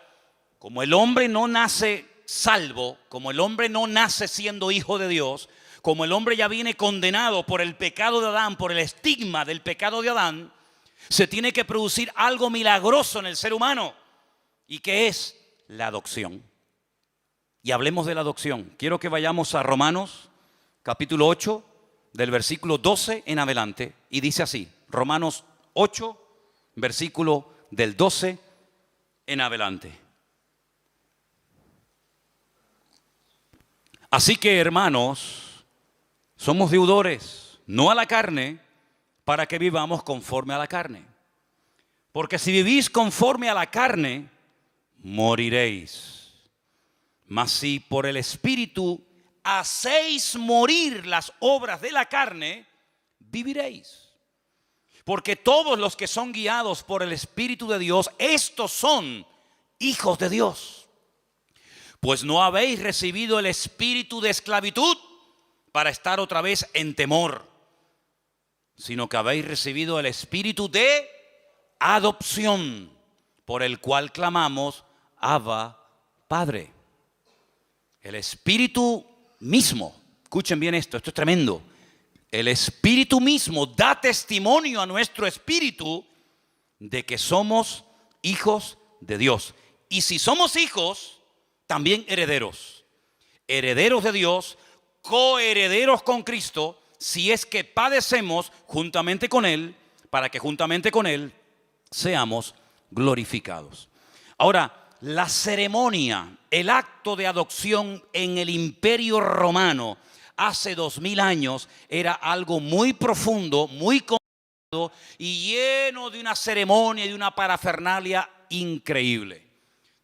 como el hombre no nace salvo, como el hombre no nace siendo hijo de Dios, como el hombre ya viene condenado por el pecado de Adán, por el estigma del pecado de Adán, se tiene que producir algo milagroso en el ser humano, y que es la adopción. Y hablemos de la adopción. Quiero que vayamos a Romanos, capítulo 8, del versículo 12 en adelante, y dice así, Romanos 8, versículo del 12 en adelante. Así que, hermanos, somos deudores, no a la carne, para que vivamos conforme a la carne. Porque si vivís conforme a la carne, moriréis. Mas si por el Espíritu hacéis morir las obras de la carne, viviréis. Porque todos los que son guiados por el Espíritu de Dios, estos son hijos de Dios. Pues no habéis recibido el espíritu de esclavitud para estar otra vez en temor, sino que habéis recibido el espíritu de adopción, por el cual clamamos, Abba, Padre. El Espíritu mismo, escuchen bien esto es tremendo. El Espíritu mismo da testimonio a nuestro espíritu de que somos hijos de Dios. Y si somos hijos, también herederos. Herederos de Dios, coherederos con Cristo, si es que padecemos juntamente con Él, para que juntamente con Él seamos glorificados. Ahora, la ceremonia, el acto de adopción en el Imperio Romano hace 2000 años era algo muy profundo, muy complicado y lleno de una ceremonia y de una parafernalia increíble.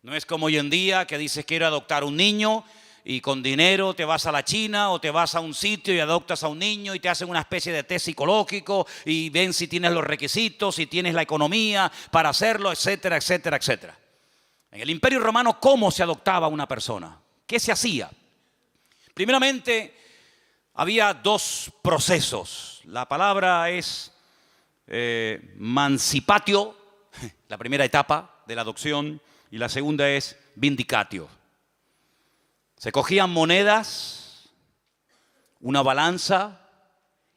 No es como hoy en día que dices quiero adoptar un niño y con dinero te vas a la China o te vas a un sitio y adoptas a un niño y te hacen una especie de test psicológico y ven si tienes los requisitos, si tienes la economía para hacerlo, etcétera, etcétera, etcétera. En el Imperio Romano, ¿cómo se adoptaba una persona? ¿Qué se hacía? Primeramente, había dos procesos. La palabra es mancipatio, la primera etapa de la adopción, y la segunda es vindicatio. Se cogían monedas, una balanza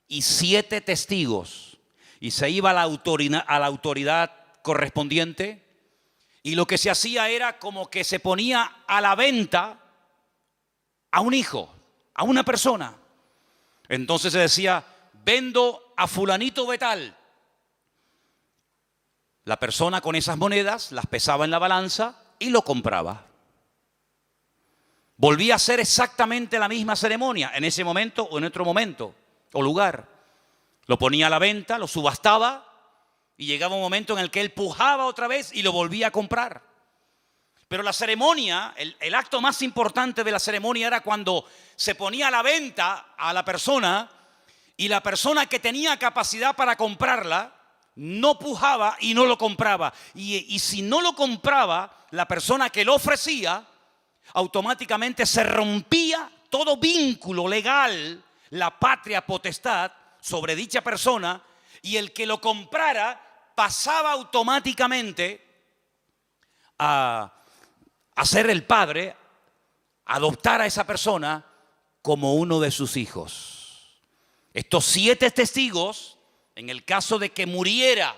y 7 testigos, y se iba a la autoridad correspondiente. Y lo que se hacía era como que se ponía a la venta a un hijo, a una persona. Entonces se decía, vendo a fulanito de tal. La persona con esas monedas las pesaba en la balanza y lo compraba. Volvía a ser exactamente la misma ceremonia en ese momento o en otro momento o lugar. Lo ponía a la venta, lo subastaba. Y llegaba un momento en el que él pujaba otra vez y lo volvía a comprar. Pero la ceremonia, el acto más importante de la ceremonia era cuando se ponía a la venta a la persona y la persona que tenía capacidad para comprarla no pujaba y no lo compraba. Y si no lo compraba, la persona que lo ofrecía, automáticamente se rompía todo vínculo legal, la patria potestad sobre dicha persona, y el que lo comprara pasaba automáticamente a ser el padre, adoptar a esa persona como uno de sus hijos. Estos 7 testigos, en el caso de que muriera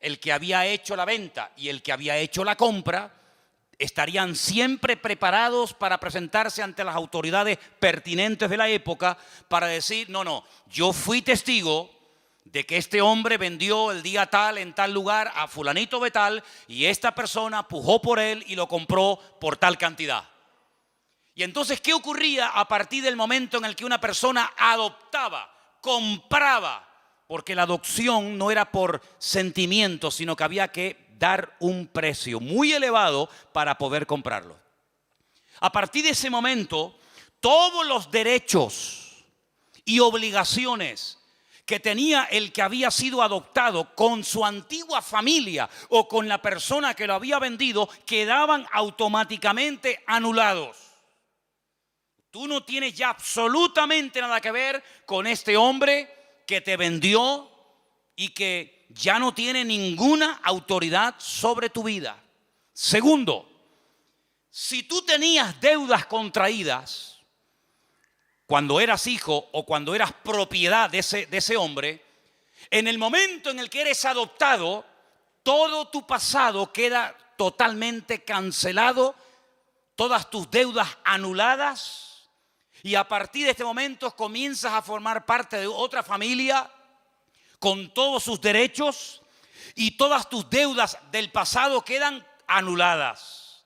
el que había hecho la venta y el que había hecho la compra, estarían siempre preparados para presentarse ante las autoridades pertinentes de la época para decir, no, yo fui testigo de que este hombre vendió el día tal en tal lugar a fulanito de tal y esta persona pujó por él y lo compró por tal cantidad. Y entonces, ¿qué ocurría a partir del momento en el que una persona adoptaba, compraba? Porque la adopción no era por sentimiento, sino que había que dar un precio muy elevado para poder comprarlo. A partir de ese momento, todos los derechos y obligaciones que tenía el que había sido adoptado con su antigua familia o con la persona que lo había vendido quedaban automáticamente anulados. Tú no tienes ya absolutamente nada que ver con este hombre que te vendió y que ya no tiene ninguna autoridad sobre tu vida. Segundo, si tú tenías deudas contraídas cuando eras hijo o cuando eras propiedad de ese hombre, en el momento en el que eres adoptado, todo tu pasado queda totalmente cancelado, todas tus deudas anuladas. Y a partir de este momento comienzas a formar parte de otra familia con todos sus derechos y todas tus deudas del pasado quedan anuladas.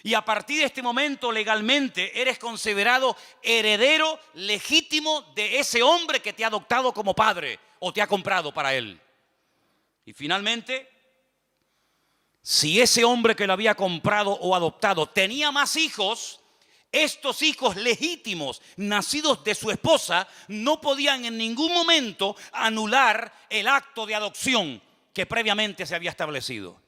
Y a partir de este momento legalmente eres considerado heredero legítimo de ese hombre que te ha adoptado como padre o te ha comprado para él. Y finalmente, si ese hombre que lo había comprado o adoptado tenía más hijos, estos hijos legítimos, nacidos de su esposa, no podían en ningún momento anular el acto de adopción que previamente se había establecido.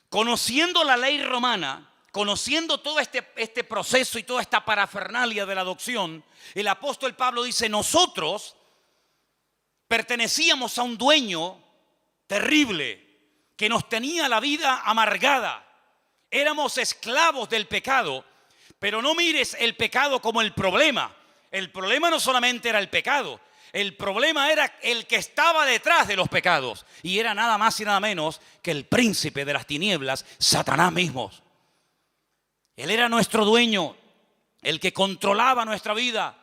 Conociendo la ley romana, conociendo todo este proceso y toda esta parafernalia de la adopción, el apóstol Pablo dice, nosotros pertenecíamos a un dueño terrible que nos tenía la vida amargada. Éramos esclavos del pecado. Pero no mires el pecado como el problema. El problema no solamente era el pecado. El problema era el que estaba detrás de los pecados. Y era nada más y nada menos que el príncipe de las tinieblas, Satanás mismo. Él era nuestro dueño, el que controlaba nuestra vida,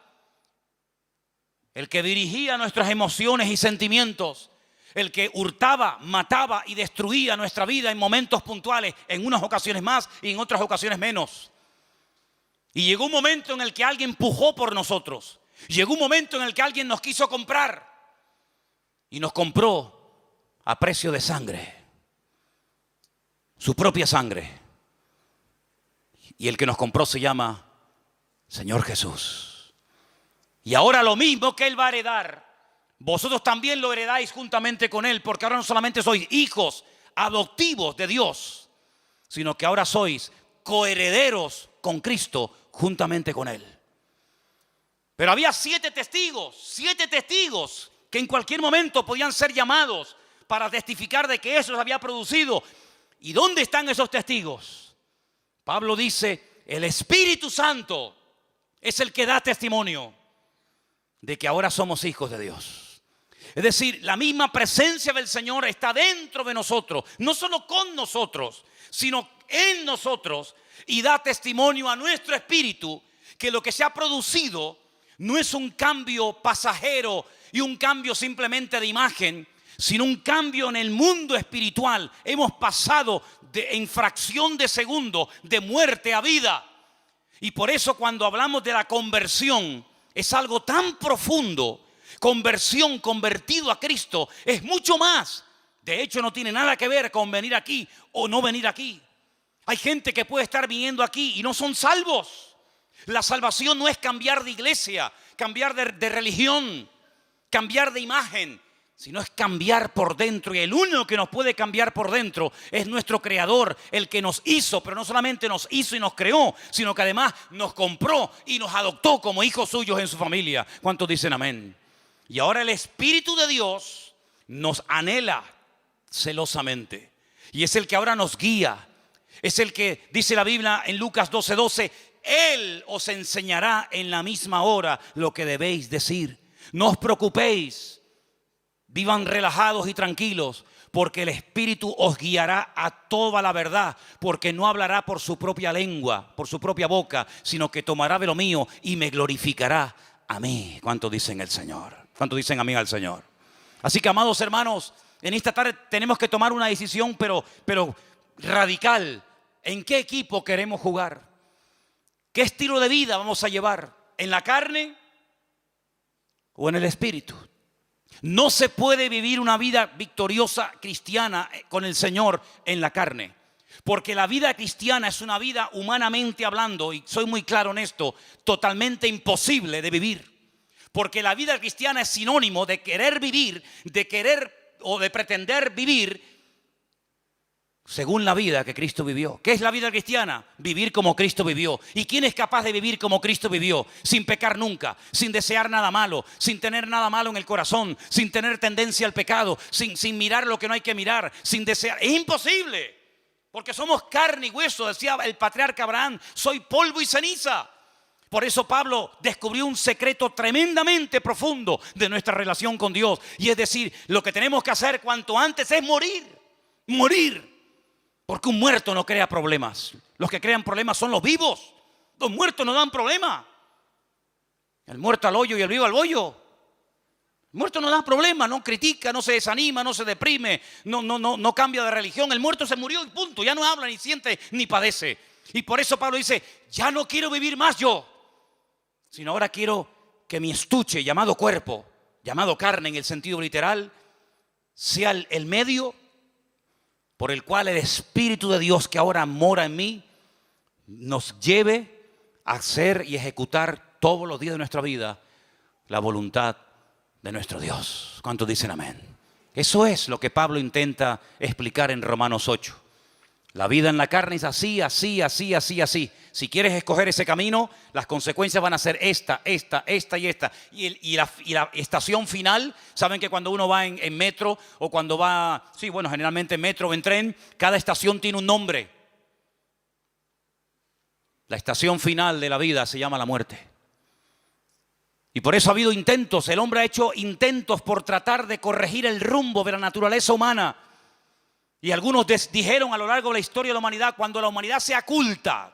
el que dirigía nuestras emociones y sentimientos, el que hurtaba, mataba y destruía nuestra vida en momentos puntuales, en unas ocasiones más y en otras ocasiones menos. Y llegó un momento en el que alguien pujó por nosotros. Llegó un momento en el que alguien nos quiso comprar. Y nos compró a precio de sangre. Su propia sangre. Y el que nos compró se llama Señor Jesús. Y ahora lo mismo que Él va a heredar, vosotros también lo heredáis juntamente con Él. Porque ahora no solamente sois hijos adoptivos de Dios, sino que ahora sois coherederos con Cristo juntamente con Él. Pero había 7 testigos que en cualquier momento podían ser llamados para testificar de que eso se había producido. ¿Y dónde están esos testigos? Pablo dice, el Espíritu Santo es el que da testimonio de que ahora somos hijos de Dios. Es decir, la misma presencia del Señor está dentro de nosotros, no solo con nosotros, sino en nosotros. Y da testimonio a nuestro espíritu que lo que se ha producido no es un cambio pasajero y un cambio simplemente de imagen, sino un cambio en el mundo espiritual. Hemos pasado en fracción de segundo de muerte a vida. Y por eso cuando hablamos de la conversión es algo tan profundo. Conversión, convertido a Cristo, es mucho más. De hecho, no tiene nada que ver con venir aquí o no venir aquí. Hay gente que puede estar viniendo aquí y no son salvos. La salvación no es cambiar de iglesia, cambiar de religión, cambiar de imagen, sino es cambiar por dentro. Y el único que nos puede cambiar por dentro es nuestro Creador, el que nos hizo, pero no solamente nos hizo y nos creó, sino que además nos compró y nos adoptó como hijos suyos en su familia. ¿Cuántos dicen amén? Y ahora el Espíritu de Dios nos anhela celosamente. Y es el que ahora nos guía. Es el que dice la Biblia en Lucas 12:12, Él os enseñará en la misma hora lo que debéis decir. No os preocupéis, vivan relajados y tranquilos, porque el Espíritu os guiará a toda la verdad, porque no hablará por su propia lengua, por su propia boca, sino que tomará de lo mío y me glorificará a mí. ¿Cuánto dicen el Señor? ¿Cuánto dicen amén al Señor? Así que, amados hermanos, en esta tarde tenemos que tomar una decisión, pero radical. ¿En qué equipo queremos jugar? ¿Qué estilo de vida vamos a llevar? ¿En la carne o en el espíritu? No se puede vivir una vida victoriosa cristiana con el Señor en la carne, porque la vida cristiana es una vida, humanamente hablando, y soy muy claro en esto, totalmente imposible de vivir. Porque la vida cristiana es sinónimo de querer vivir, de querer o de pretender vivir según la vida que Cristo vivió. ¿Qué es la vida cristiana? Vivir como Cristo vivió. ¿Y quién es capaz de vivir como Cristo vivió? Sin pecar nunca, sin desear nada malo, sin tener nada malo en el corazón, sin tener tendencia al pecado, sin mirar lo que no hay que mirar, sin desear. Es imposible, porque somos carne y hueso. Decía el patriarca Abraham, soy polvo y ceniza. Por eso Pablo descubrió un secreto tremendamente profundo de nuestra relación con Dios. Y es decir, lo que tenemos que hacer cuanto antes es morir. Morir. Porque un muerto no crea problemas. Los que crean problemas son los vivos. Los muertos no dan problema. El muerto al hoyo y el vivo al bollo. El muerto no da problema, no critica, no se desanima, no se deprime, no cambia de religión. El muerto se murió y punto. Ya no habla, ni siente, ni padece. Y por eso Pablo dice, ya no quiero vivir más yo, sino ahora quiero que mi estuche llamado cuerpo, llamado carne en el sentido literal, sea el medio por el cual el Espíritu de Dios que ahora mora en mí nos lleve a hacer y ejecutar todos los días de nuestra vida la voluntad de nuestro Dios. ¿Cuántos dicen amén? Eso es lo que Pablo intenta explicar en Romanos 8. La vida en la carne es así, así, así, así, así. Si quieres escoger ese camino, las consecuencias van a ser esta y esta. Y la estación final, saben que cuando uno va en metro o cuando va, sí, bueno, generalmente en metro o en tren, cada estación tiene un nombre. La estación final de la vida se llama la muerte. Y por eso ha habido intentos, el hombre ha hecho intentos por tratar de corregir el rumbo de la naturaleza humana. Y algunos dijeron a lo largo de la historia de la humanidad, cuando la humanidad sea culta,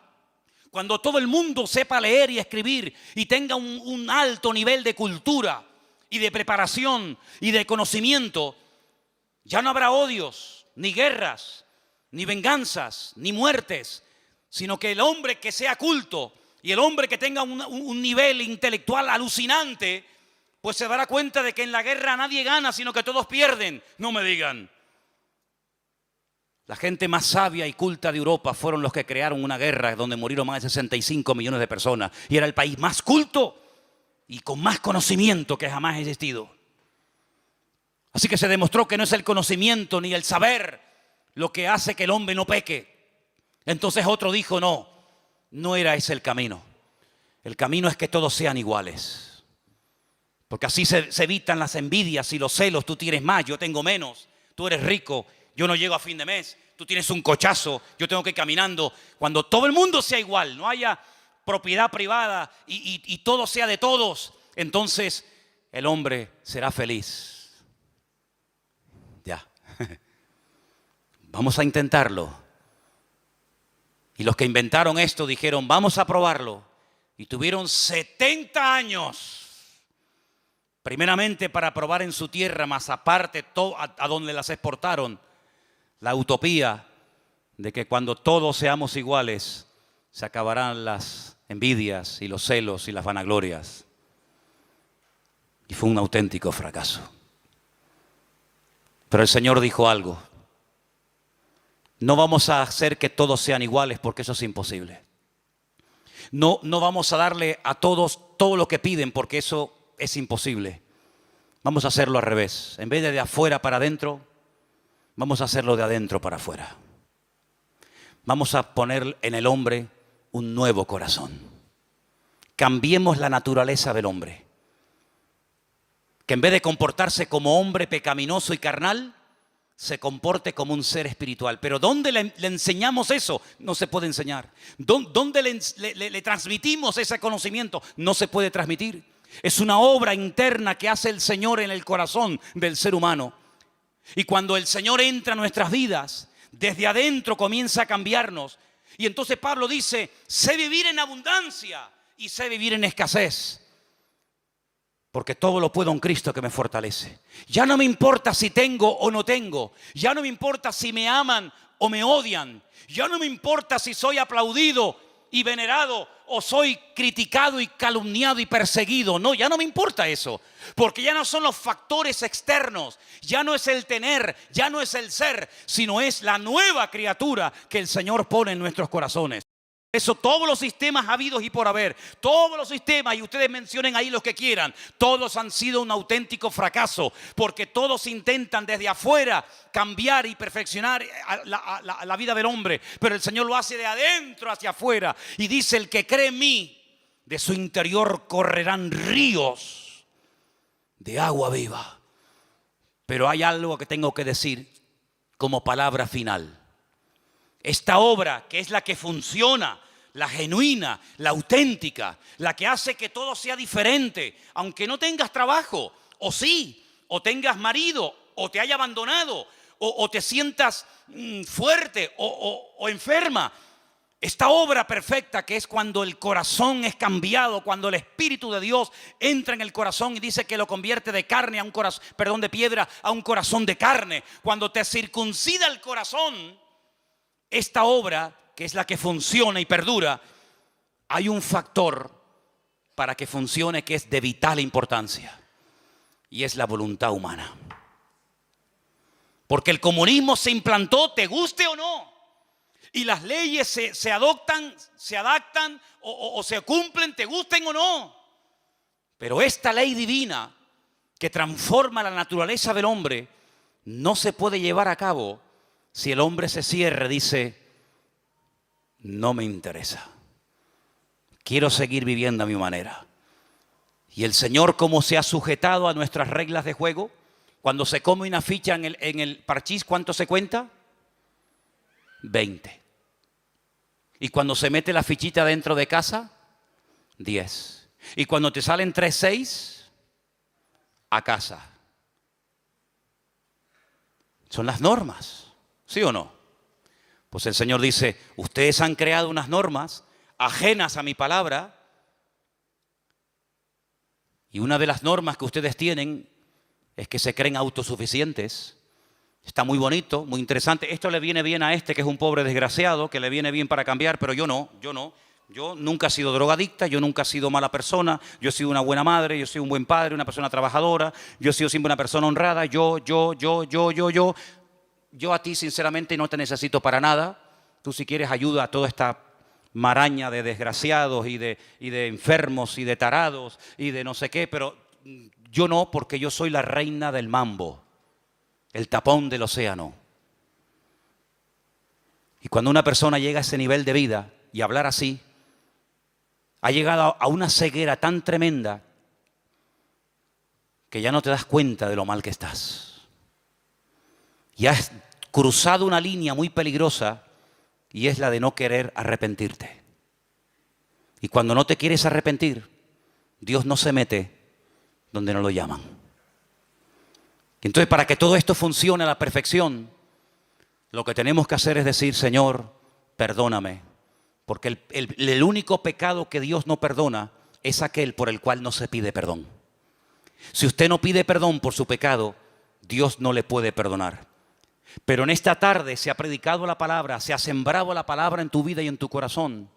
cuando todo el mundo sepa leer y escribir y tenga un alto nivel de cultura y de preparación y de conocimiento, ya no habrá odios, ni guerras, ni venganzas, ni muertes, sino que el hombre que sea culto y el hombre que tenga un nivel intelectual alucinante, pues se dará cuenta de que en la guerra nadie gana, sino que todos pierden. No me digan. La gente más sabia y culta de Europa fueron los que crearon una guerra donde murieron más de 65 millones de personas. Y era el país más culto y con más conocimiento que jamás ha existido. Así que se demostró que no es el conocimiento ni el saber lo que hace que el hombre no peque. Entonces otro dijo, no era ese el camino. El camino es que todos sean iguales. Porque así se evitan las envidias y los celos. Tú tienes más, yo tengo menos. Tú eres rico, yo no llego a fin de mes. Tú tienes un cochazo, yo tengo que ir caminando. Cuando todo el mundo sea igual, no haya propiedad privada y todo sea de todos, entonces el hombre será feliz. Ya. Vamos a intentarlo. Y los que inventaron esto dijeron, vamos a probarlo. Y tuvieron 70 años. Primeramente para probar en su tierra, más aparte a donde las exportaron. La utopía de que cuando todos seamos iguales, se acabarán las envidias y los celos y las vanaglorias. Y fue un auténtico fracaso. Pero el Señor dijo algo. No vamos a hacer que todos sean iguales porque eso es imposible. No vamos a darle a todos todo lo que piden porque eso es imposible. Vamos a hacerlo al revés. En vez de afuera para adentro, vamos a hacerlo de adentro para afuera. Vamos a poner en el hombre un nuevo corazón. Cambiemos la naturaleza del hombre. Que en vez de comportarse como hombre pecaminoso y carnal, se comporte como un ser espiritual. Pero ¿dónde le enseñamos eso? No se puede enseñar. ¿Dónde le transmitimos ese conocimiento? No se puede transmitir. Es una obra interna que hace el Señor en el corazón del ser humano. Y cuando el Señor entra a nuestras vidas, desde adentro comienza a cambiarnos. Y entonces Pablo dice, sé vivir en abundancia y sé vivir en escasez. Porque todo lo puedo en Cristo que me fortalece. Ya no me importa si tengo o no tengo. Ya no me importa si me aman o me odian. Ya no me importa si soy aplaudido y venerado o soy criticado y calumniado y perseguido. No, ya no me importa eso. Porque ya no son los factores externos. Ya no es el tener, ya no es el ser, sino es la nueva criatura que el Señor pone en nuestros corazones. Eso, todos los sistemas habidos y por haber, todos los sistemas, y ustedes mencionen ahí los que quieran, todos han sido un auténtico fracaso, porque todos intentan desde afuera cambiar y perfeccionar la vida del hombre, pero el Señor lo hace de adentro hacia afuera, y dice, el que cree en mí, de su interior correrán ríos de agua viva. Pero hay algo que tengo que decir como palabra final. Esta obra, que es la que funciona, la genuina, la auténtica, la que hace que todo sea diferente, aunque no tengas trabajo, o sí, o tengas marido, o te haya abandonado, o te sientas fuerte o enferma. Esta obra perfecta, que es cuando el corazón es cambiado, cuando el Espíritu de Dios entra en el corazón y dice que lo convierte de carne a un corazón, de piedra a un corazón de carne. Cuando te circuncida el corazón, esta obra, que es la que funciona y perdura, hay un factor para que funcione que es de vital importancia, y es la voluntad humana. Porque el comunismo se implantó, te guste o no, y las leyes se adoptan, se adaptan o se cumplen, te gusten o no. Pero esta ley divina que transforma la naturaleza del hombre no se puede llevar a cabo si el hombre se cierra, dice, no me interesa. Quiero seguir viviendo a mi manera. Y el Señor, como se ha sujetado a nuestras reglas de juego, cuando se come una ficha en el parchís, ¿cuánto se cuenta? 20. Y cuando se mete la fichita dentro de casa, 10. Y cuando te salen 3,6, a casa. Son las normas. ¿Sí o no? Pues el Señor dice, ustedes han creado unas normas ajenas a mi palabra, y una de las normas que ustedes tienen es que se creen autosuficientes. Está muy bonito, muy interesante. Esto le viene bien a este que es un pobre desgraciado, que le viene bien para cambiar, pero yo no. Yo nunca he sido drogadicta, yo nunca he sido mala persona, yo he sido una buena madre, yo soy un buen padre, una persona trabajadora, yo he sido siempre una persona honrada, yo. Yo a ti sinceramente no te necesito para nada. Tú si quieres ayuda a toda esta maraña de desgraciados y de enfermos y de tarados y de no sé qué, pero yo no, porque yo soy la reina del mambo, el tapón del océano. Y cuando una persona llega a ese nivel de vida y hablar así, ha llegado a una ceguera tan tremenda que ya no te das cuenta de lo mal que estás. Y has cruzado una línea muy peligrosa, y es la de no querer arrepentirte. Y cuando no te quieres arrepentir, Dios no se mete donde no lo llaman. Entonces, para que todo esto funcione a la perfección, lo que tenemos que hacer es decir, Señor, perdóname. Porque el único pecado que Dios no perdona es aquel por el cual no se pide perdón. Si usted no pide perdón por su pecado, Dios no le puede perdonar. Pero en esta tarde se ha predicado la palabra, se ha sembrado la palabra en tu vida y en tu corazón.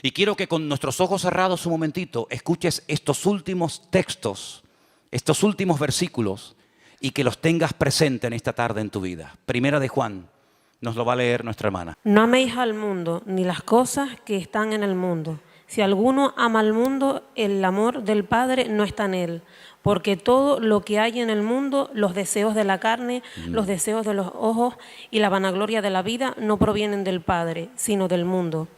Y quiero que con nuestros ojos cerrados un momentito escuches estos últimos textos, estos últimos versículos, y que los tengas presente en esta tarde en tu vida. Primera de Juan, nos lo va a leer nuestra hermana. No améis al mundo, ni las cosas que están en el mundo. Si alguno ama al mundo, el amor del Padre no está en él. Porque todo lo que hay en el mundo, los deseos de la carne, los deseos de los ojos y la vanagloria de la vida, no provienen del Padre, sino del mundo.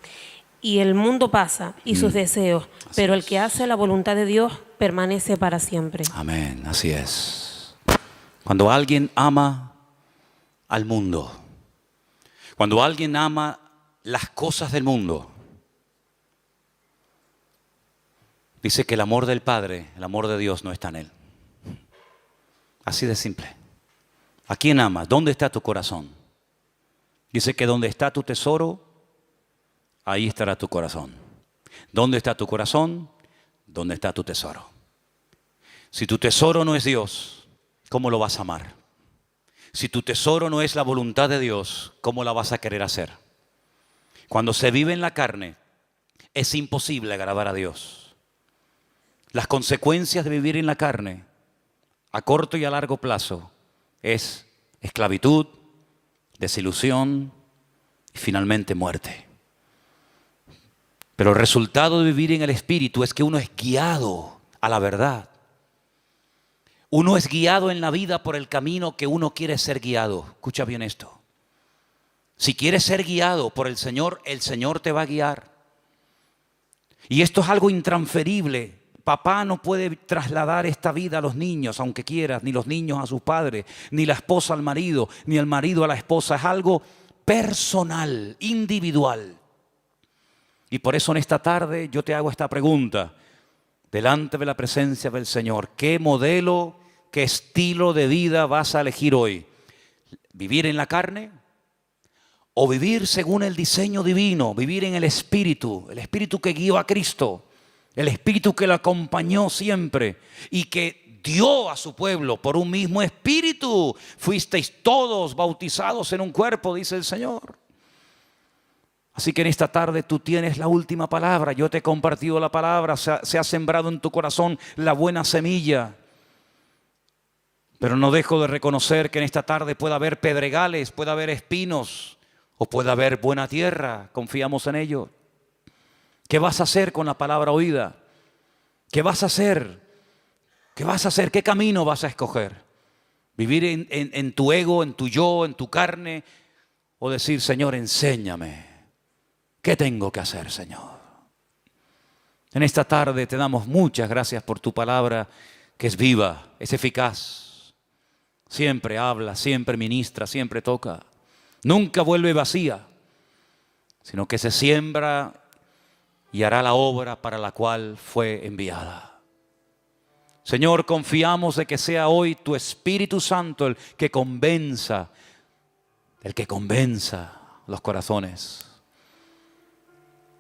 Y el mundo pasa y sus deseos, pero el que hace la voluntad de Dios permanece para siempre. Amén, así es. Cuando alguien ama al mundo, cuando alguien ama las cosas del mundo, dice que el amor del Padre, el amor de Dios no está en él. Así de simple. ¿A quién amas? ¿Dónde está tu corazón? Dice que donde está tu tesoro, ahí estará tu corazón. ¿Dónde está tu corazón? ¿Dónde está tu tesoro? Si tu tesoro no es Dios, ¿cómo lo vas a amar? Si tu tesoro no es la voluntad de Dios, ¿cómo la vas a querer hacer? Cuando se vive en la carne, es imposible agradar a Dios. Las consecuencias de vivir en la carne, a corto y a largo plazo, es esclavitud, desilusión y finalmente muerte. Pero el resultado de vivir en el Espíritu es que uno es guiado a la verdad. Uno es guiado en la vida por el camino que uno quiere ser guiado. Escucha bien esto. Si quieres ser guiado por el Señor te va a guiar. Y esto es algo intransferible. Papá no puede trasladar esta vida a los niños, aunque quieras, ni los niños a sus padres, ni la esposa al marido, ni el marido a la esposa. Es algo personal, individual. Y por eso en esta tarde yo te hago esta pregunta, delante de la presencia del Señor. ¿Qué modelo, qué estilo de vida vas a elegir hoy? ¿Vivir en la carne? ¿O vivir según el diseño divino? Vivir en el Espíritu que guió a Cristo, el Espíritu que lo acompañó siempre y que dio a su pueblo por un mismo Espíritu. Fuisteis todos bautizados en un cuerpo, dice el Señor. Así que en esta tarde tú tienes la última palabra. Yo te he compartido la palabra, se ha sembrado en tu corazón la buena semilla. Pero no dejo de reconocer que en esta tarde puede haber pedregales, puede haber espinos o puede haber buena tierra. Confiamos en ello. ¿Qué vas a hacer con la palabra oída? ¿Qué vas a hacer? ¿Qué vas a hacer? ¿Qué camino vas a escoger? ¿Vivir en tu ego, en tu yo, en tu carne? ¿O decir, Señor, enséñame? ¿Qué tengo que hacer, Señor? En esta tarde te damos muchas gracias por tu palabra, que es viva, es eficaz. Siempre habla, siempre ministra, siempre toca. Nunca vuelve vacía, sino que se siembra y hará la obra para la cual fue enviada. Señor, confiamos de que sea hoy tu Espíritu Santo el que convenza los corazones.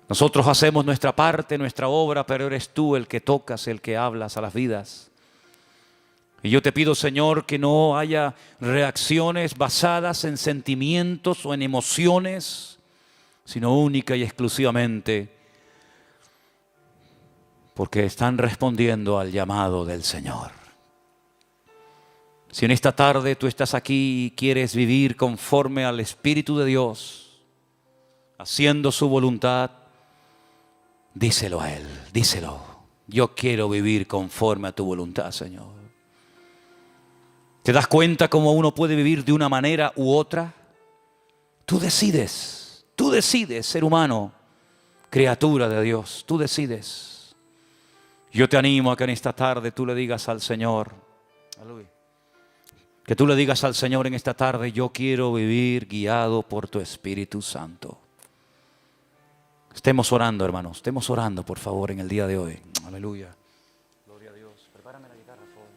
Nosotros hacemos nuestra parte, nuestra obra, pero eres tú el que tocas, el que hablas a las vidas. Y yo te pido, Señor, que no haya reacciones basadas en sentimientos o en emociones, sino única y exclusivamente porque están respondiendo al llamado del Señor. Si en esta tarde tú estás aquí y quieres vivir conforme al Espíritu de Dios, haciendo su voluntad, díselo a Él, díselo. Yo quiero vivir conforme a tu voluntad, Señor. ¿Te das cuenta cómo uno puede vivir de una manera u otra? Tú decides, ser humano, criatura de Dios, tú decides. Yo te animo a que en esta tarde tú le digas al Señor, aleluya, que tú le digas al Señor en esta tarde, yo quiero vivir guiado por tu Espíritu Santo. Estemos orando, hermanos, estemos orando, por favor, en el día de hoy. Aleluya. Gloria a Dios. Prepárame la guitarra, por favor.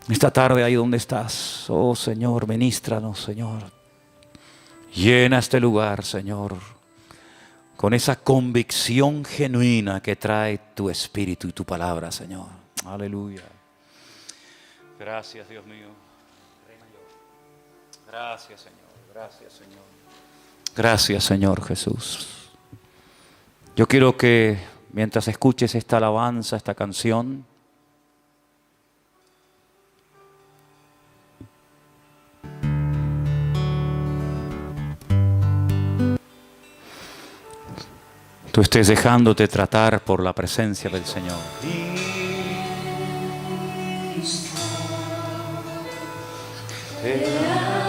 Esta tarde, ahí donde estás, oh Señor, ministranos, Señor. Llena este lugar, Señor, con esa convicción genuina que trae tu Espíritu y tu palabra, Señor. Aleluya. Gracias, Dios mío. Gracias, Señor. Gracias, Señor. Gracias, Señor Jesús. Yo quiero que mientras escuches esta alabanza, esta canción, tú estés dejándote tratar por la presencia del Señor. Te